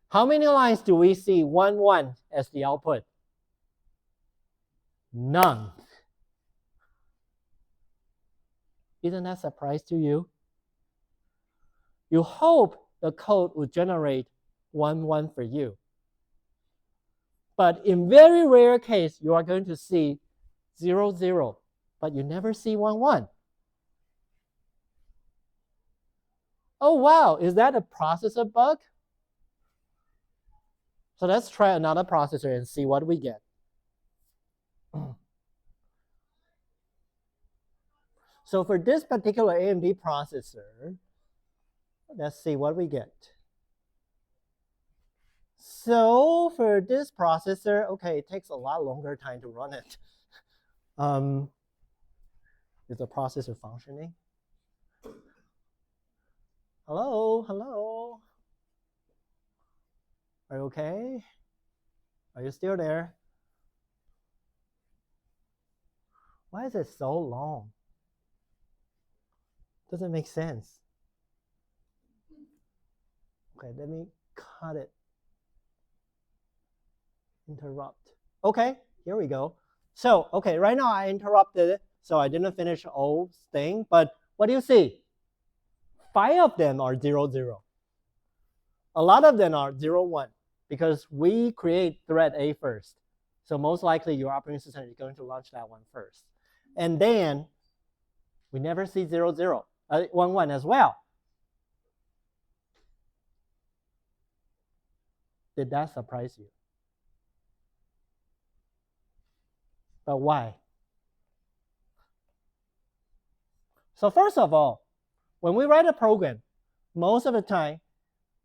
How many lines do we see 1, 1 as the output? None. Isn't that a surprise to you? You hope the code would generate 1, 1 for you. But in very rare case, you are going to see 0, 0, but you never see 1, 1. Oh, wow, is that a processor bug? So let's try another processor and see what we get. So for this particular AMD processor, let's see what we get. So for this processor, okay, it takes a lot longer time to run it. Is the processor functioning? Hello, hello. Are you okay? Are you still there? Why is it so long? Doesn't make sense. Okay, let me cut it. Interrupt. Okay, here we go. So, okay, right now I interrupted it, so I didn't finish the whole thing, but what do you see? 5 of them are 0, 0. A lot of them are 0, 1, because we create thread A first. So most likely your operating system is going to launch that one first. And then we never see 0, 0, 1, 1 as well. Did that surprise you? But why? So first of all, when we write a program, most of the time,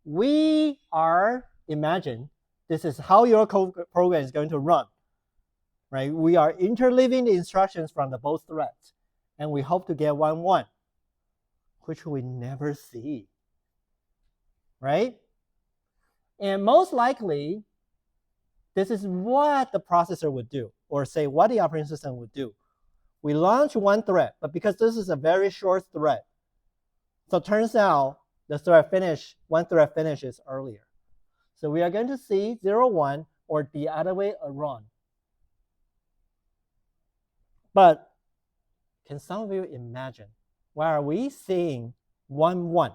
we are imagine this is how your program is going to run, right? We are interleaving the instructions from the both threads, and we hope to get 1, 1, which we never see, right? And most likely, this is what the processor would do, or say what the operating system would do. We launch one thread, but because this is a very short thread, so it turns out the thread one thread finishes earlier. So we are going to see 0, 1, or the other way around. But can some of you imagine, why are we seeing 1, 1?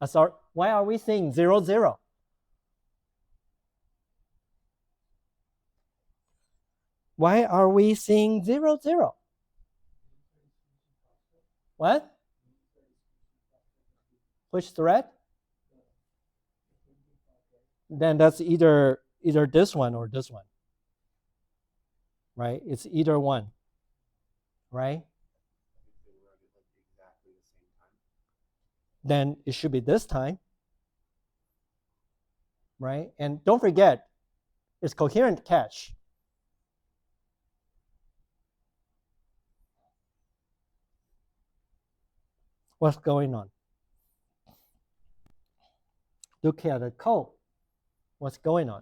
Sorry, why are we seeing 0, 0? Why are we seeing 0, 0? What? Which thread? Then that's either this one or this one, right? It's either one, right? Then it should be this time, right? And don't forget, it's coherent cache. What's going on? Look at the code. What's going on?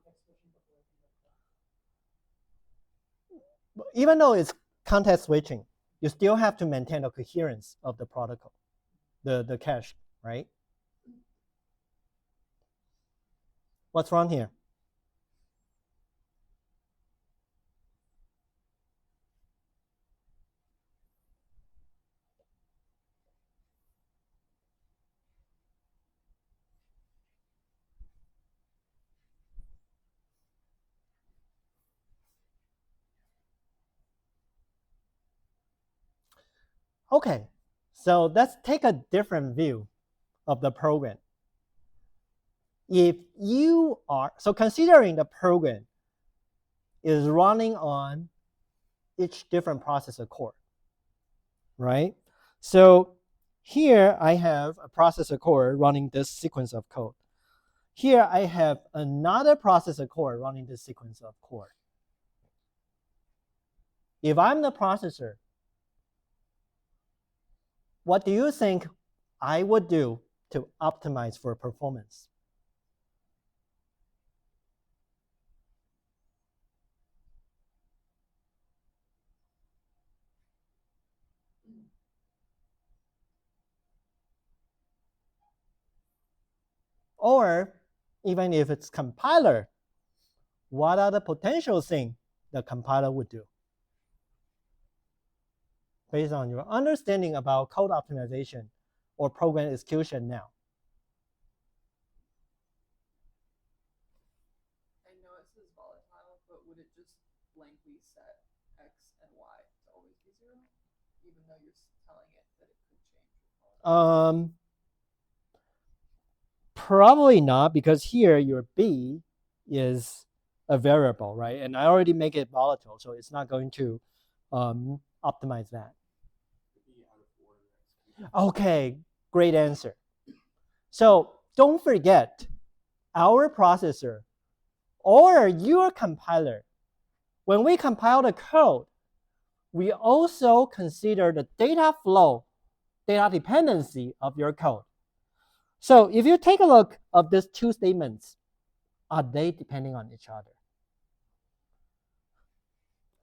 context switching before I think of that. Even though it's context switching, you still have to maintain the coherence of the protocol, the cache, right? What's wrong here? Okay, so let's take a different view of the program. If you are, so considering the program is running on each different processor core, right? So here I have a processor core running this sequence of code. Here I have another processor core running this sequence of core. If I'm the processor, what do you think I would do to optimize for performance? Or even if it's compiler, what are the potential things the compiler would do? Based on your understanding about code optimization or program execution now. I know it says volatile, but would it just blankly set X and Y to always be 0, even though you're telling it that it could change? Probably not, because here your B is a variable, right? And I already make it volatile, so it's not going to optimize that. Okay, great answer. So don't forget, our processor or your compiler, when we compile the code, we also consider the data flow, data dependency of your code. So if you take a look of these two statements, are they depending on each other?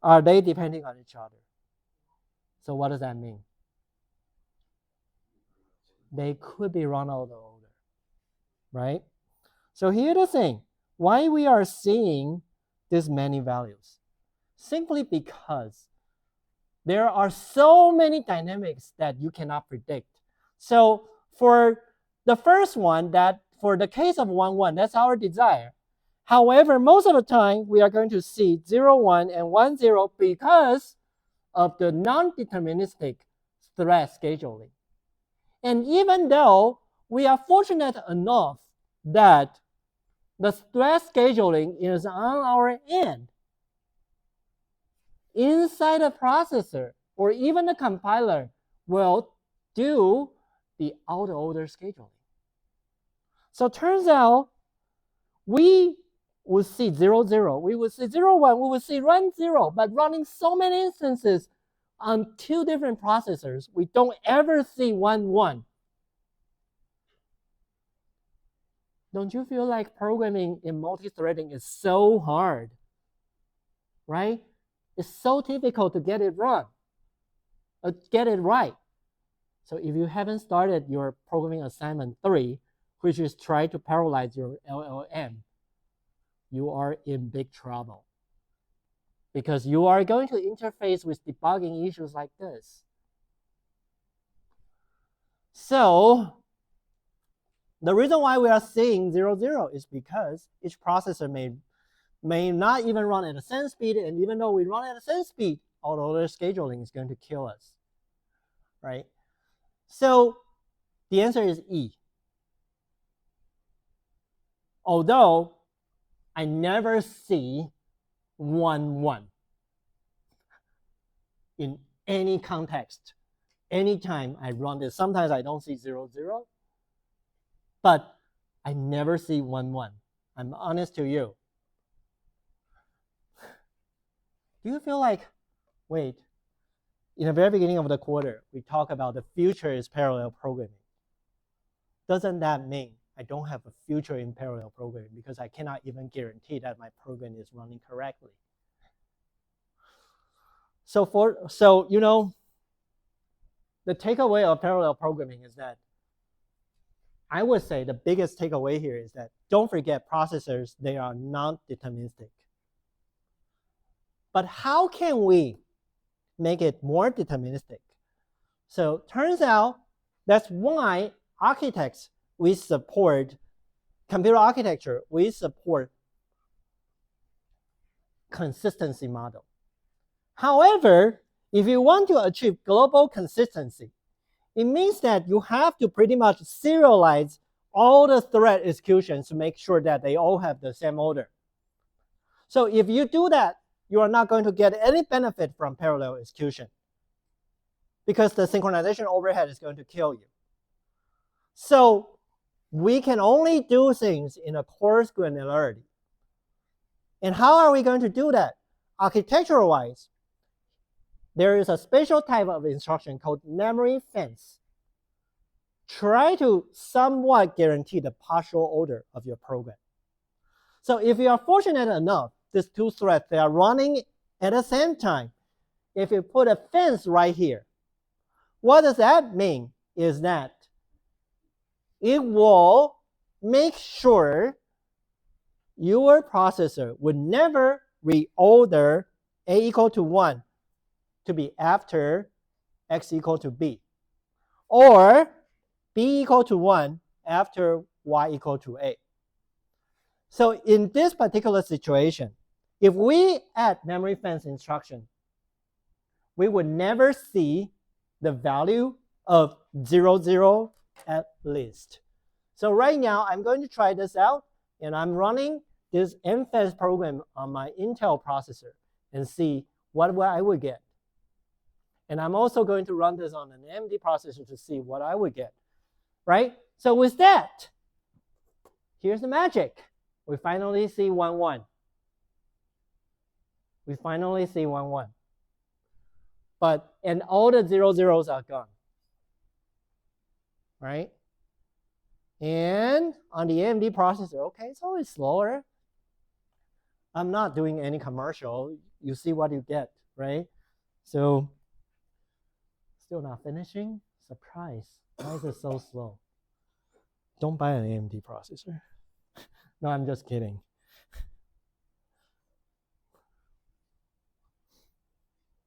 Are they depending on each other? So what does that mean? They could be run out of order, right? So here's the thing, why we are seeing these many values? Simply because there are so many dynamics that you cannot predict. So for the first one, that for the case of 1, 1, that's our desire. However, most of the time, we are going to see 0, 1, and 1, 0 because of the non-deterministic thread scheduling. And even though we are fortunate enough that the thread scheduling is on our end, inside the processor or even the compiler will do the out of order scheduling. So turns out we would see 0, 0, we would see 0, 1, we would see run 0, but running so many instances on 2 different processors, we don't ever see 1, 1. Don't you feel like programming in multi-threading is so hard, right? It's so difficult to get it right. So if you haven't started your programming assignment 3, which is try to parallelize your LLM, you are in big trouble, because you are going to interface with debugging issues like this. So the reason why we are seeing 0, 0 is because each processor may not even run at the same speed, and even though we run at the same speed, auto-order scheduling is going to kill us, right? So the answer is E. Although I never see 1, 1 in any context. Anytime I run this, sometimes I don't see 0, 0, but I never see 1, 1. I'm honest to you. Do you feel like, wait, in the very beginning of the quarter, we talk about the future is parallel programming. Doesn't that mean I don't have a future in parallel programming because I cannot even guarantee that my program is running correctly. So you know, the takeaway of parallel programming is that I would say the biggest takeaway here is that don't forget processors, they are non-deterministic. But how can we make it more deterministic? So turns out that's why architects, we support computer architecture, we support consistency model. However, if you want to achieve global consistency, it means that you have to pretty much serialize all the thread executions to make sure that they all have the same order. So if you do that, you are not going to get any benefit from parallel execution because the synchronization overhead is going to kill you. So we can only do things in a coarse granularity. And how are we going to do that? Architectural-wise, there is a special type of instruction called memory fence. Try to somewhat guarantee the partial order of your program. So if you are fortunate enough, these two threads, they are running at the same time. If you put a fence right here, what does that mean? Is that it will make sure your processor would never reorder A equal to 1 to be after X equal to B, or B equal to 1 after Y equal to A. So in this particular situation, if we add memory fence instruction, we would never see the value of 0, 0 at least. So right now, I'm going to try this out, and I'm running this MFES program on my Intel processor and see what I would get. And I'm also going to run this on an AMD processor to see what I would get, right? So with that, here's the magic. We finally see 1, 1. We finally see 1, 1. And all the 0, 0s are gone, right? And on the AMD processor, okay, it's always slower. I'm not doing any commercial. You see what you get, right? So, still not finishing? Surprise. Why is it so slow? Don't buy an AMD processor. No, I'm just kidding.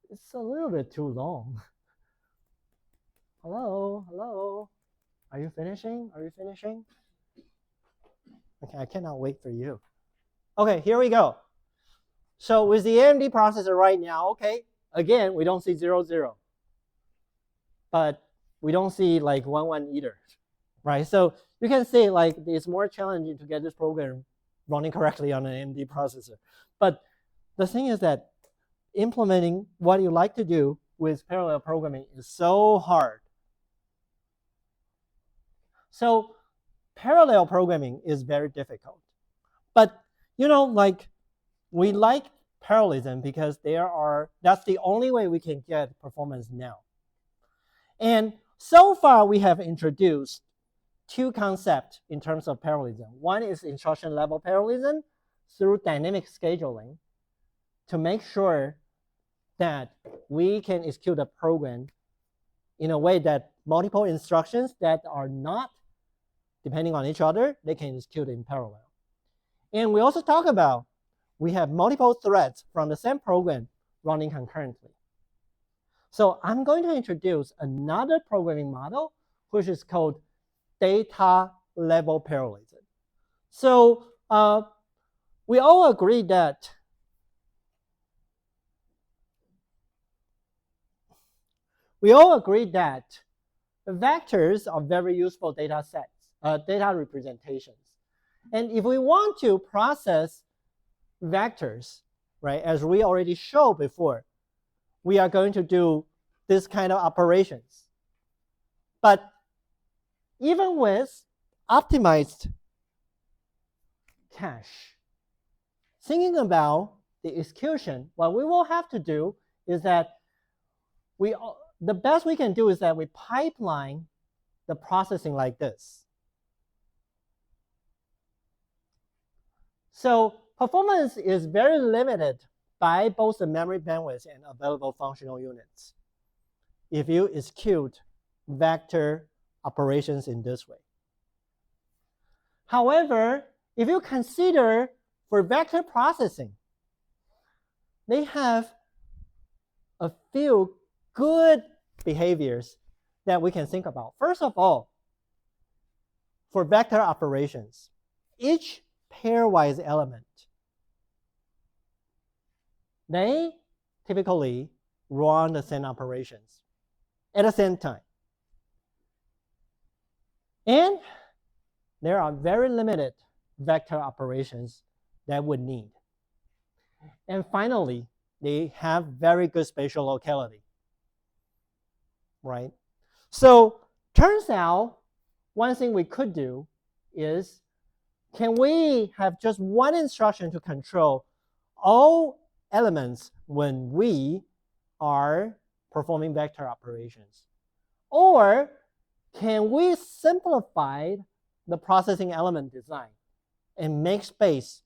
It's a little bit too long. Hello, hello. Are you finishing? Are you finishing? Okay, I cannot wait for you. Okay, here we go. So with the AMD processor right now, okay, again, we don't see 0, 0. But we don't see like 1, 1 either, right? So you can say like it's more challenging to get this program running correctly on an AMD processor. But the thing is that implementing what you like to do with parallel programming is so hard. So parallel programming is very difficult. But you know, like we like parallelism because that's the only way we can get performance now. And so far we have introduced two concepts in terms of parallelism. One is instruction level parallelism through dynamic scheduling to make sure that we can execute a program in a way that multiple instructions that are not depending on each other, they can execute in parallel. And we also talk about we have multiple threads from the same program running concurrently. So I'm going to introduce another programming model, which is called data level parallelism. So we all agree that vectors are very useful data sets, data representations. And if we want to process vectors, right, as we already showed before, we are going to do this kind of operations. But even with optimized cache, thinking about the execution, what we will have to do is that the best we can do is that we pipeline the processing like this. So performance is very limited by both the memory bandwidth and available functional units if you execute vector operations in this way. However, if you consider for vector processing, they have a few good behaviors that we can think about. First of all, for vector operations, each pairwise element, they typically run the same operations at the same time. And there are very limited vector operations that would need. And finally, they have very good spatial locality, right? So turns out one thing we could do is, can we have just one instruction to control all elements when we are performing vector operations? Or can we simplify the processing element design and make space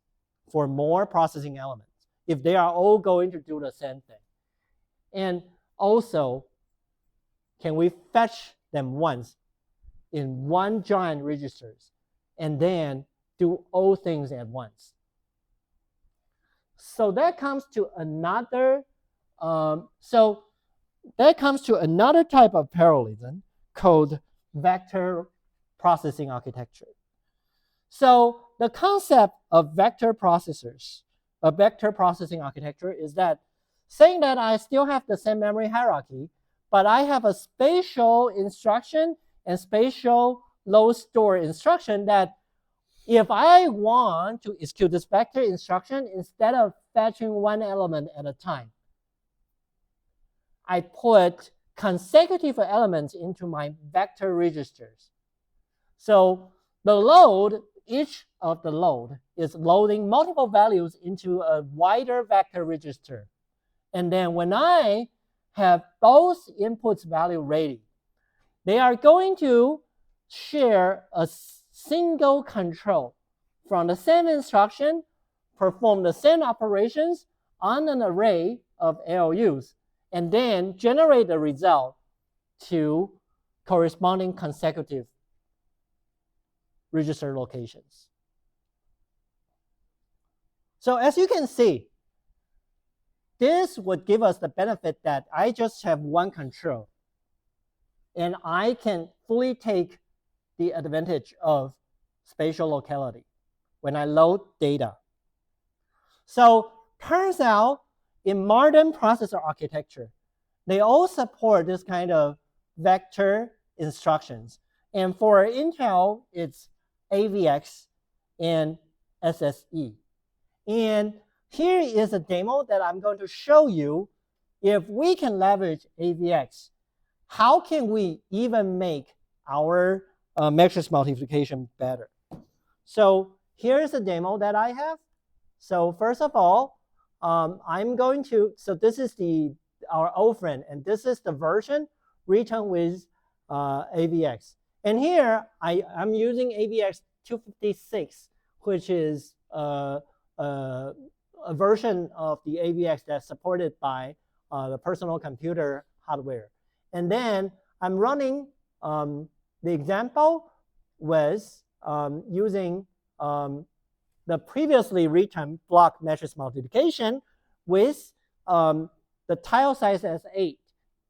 for more processing elements if they are all going to do the same thing? And also, can we fetch them once in one giant registers and then do all things at once? So that comes to another type of parallelism called vector processing architecture. So the concept of vector processors, a vector processing architecture, is that saying that I still have the same memory hierarchy, but I have a spatial instruction and spatial load store instruction that if I want to execute this vector instruction, instead of fetching one element at a time, I put consecutive elements into my vector registers. So the load, each of the load is loading multiple values into a wider vector register. And then when I have both inputs value ready, they are going to share a single control from the same instruction, perform the same operations on an array of ALUs, and then generate the result to corresponding consecutive register locations. So as you can see, this would give us the benefit that I just have one control, and I can fully take the advantage of spatial locality when I load data. So turns out in modern processor architecture, they all support this kind of vector instructions. And for Intel, it's AVX and SSE. And here is a demo that I'm going to show you. If we can leverage AVX, how can we even make our matrix multiplication better? So here's a demo that I have. So first of all, this is our old friend, and this is the version written with AVX. And here I'm using AVX 256, which is a version of the AVX that's supported by the personal computer hardware. And then I'm running the example with using the previously written block matrix multiplication with the tile size as 8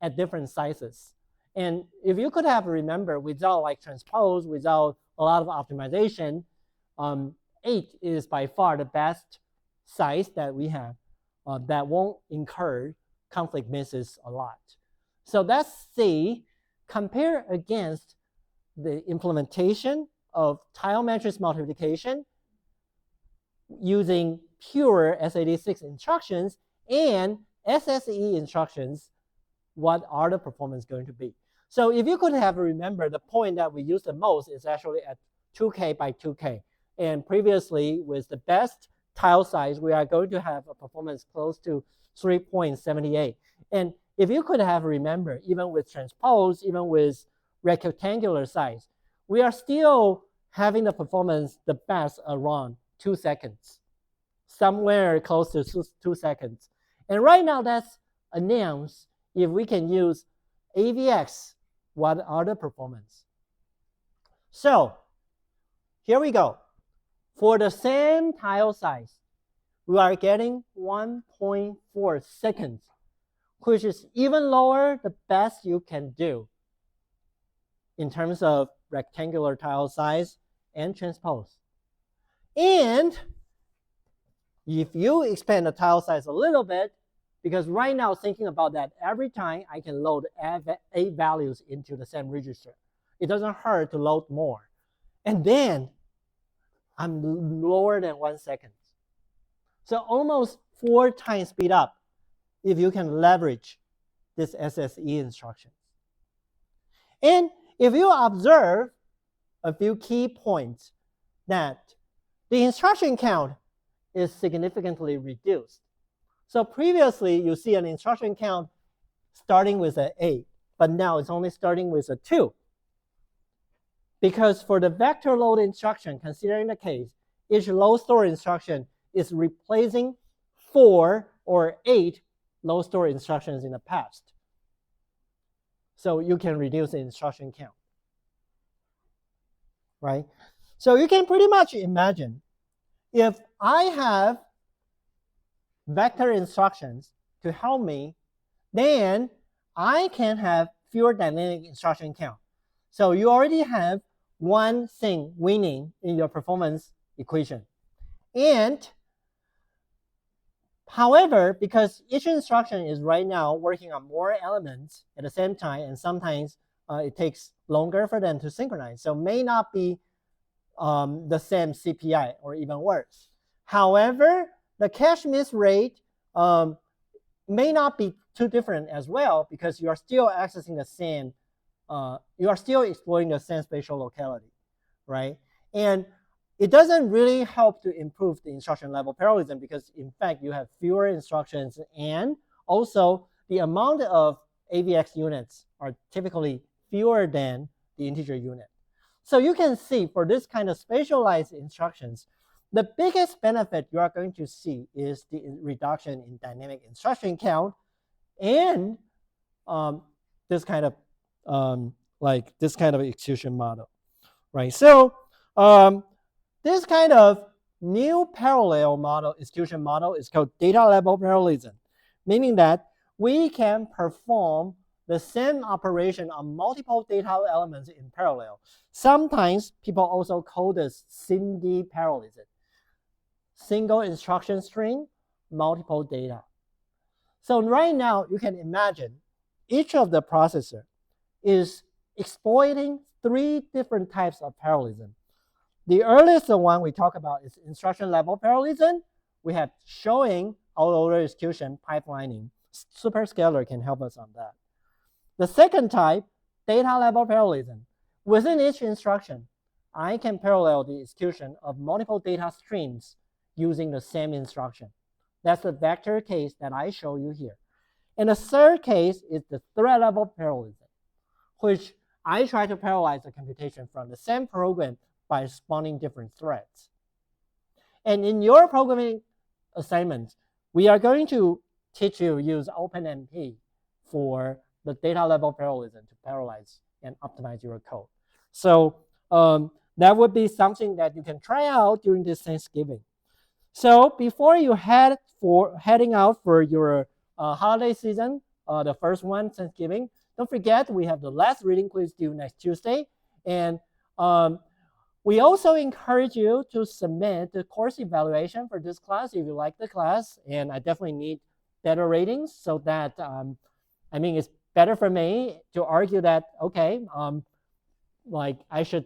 at different sizes. And if you could have remembered, without like transpose, without a lot of optimization, 8 is by far the best size that we have that won't incur conflict misses a lot. So let's see, compare against the implementation of tile matrix multiplication using pure x86 instructions and SSE instructions. What are the performance going to be? So if you could have remembered, the point that we use the most is actually at 2K by 2K. And previously, with the best tile size, we are going to have a performance close to 3.78. And if you could have remembered, even with transpose, even with rectangular size, we are still having the performance the best around 2 seconds. somewhere close to 2 seconds. And right now that's announced if we can use AVX, what are the performance? So here we go. For the same tile size, we are getting 1.4 seconds, which is even lower the best you can do in terms of rectangular tile size and transpose. And if you expand the tile size a little bit, because right now thinking about that, every time I can load 8 values into the same register. It doesn't hurt to load more. And then I'm lower than 1 second. So almost 4 times speed up if you can leverage this SSE instruction. And if you observe a few key points, that the instruction count is significantly reduced. So previously, you see an instruction count starting with an 8, but now it's only starting with a 2. Because for the vector load instruction, considering the case, each load store instruction is replacing 4 or 8 load store instructions in the past. So you can reduce the instruction count, right? So you can pretty much imagine if I have vector instructions to help me, then I can have fewer dynamic instruction count. So you already have one thing winning in your performance equation. And however, because each instruction is right now working on more elements at the same time, and sometimes it takes longer for them to synchronize, so may not be the same CPI or even worse. However, the cache miss rate may not be too different as well, because you are still accessing the same, you are still exploring the same spatial locality, right? And it doesn't really help to improve the instruction level parallelism, because in fact you have fewer instructions, and also the amount of AVX units are typically fewer than the integer unit. So you can see for this kind of spatialized instructions, the biggest benefit you are going to see is the reduction in dynamic instruction count, and this kind of execution model, right? So this kind of new parallel model, execution model, is called data level parallelism, meaning that we can perform the same operation on multiple data elements in parallel. Sometimes people also call this SIMD parallelism. Single instruction string, multiple data. So right now, you can imagine each of the processor is exploiting 3 different types of parallelism. The earliest one we talk about is instruction level parallelism. We have showing out-of-order execution pipelining. Superscalar can help us on that. The second type, data level parallelism. Within each instruction, I can parallel the execution of multiple data streams using the same instruction. That's the vector case that I show you here. And the third case is the thread level parallelism, which I try to parallelize the computation from the same program by spawning different threads. And in your programming assignment, we are going to teach you use OpenMP for the data level parallelism to parallelize and optimize your code. So that would be something that you can try out during this Thanksgiving. So before you heading out for your holiday season, the first one, Thanksgiving, don't forget we have the last reading quiz due next Tuesday. And we also encourage you to submit the course evaluation for this class if you like the class. And I definitely need better ratings so that, it's better for me to argue that, okay, like I should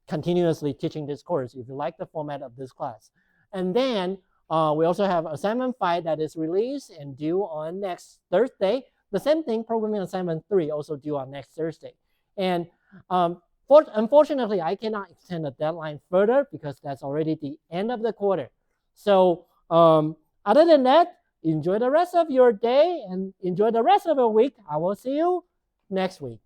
continuously teaching this course if you like the format of this class. And then we also have assignment 5 that is released and due on next Thursday. The same thing, programming assignment 3 also due on next Thursday. And unfortunately, I cannot extend the deadline further because that's already the end of the quarter. So other than that, enjoy the rest of your day and enjoy the rest of your week. I will see you next week.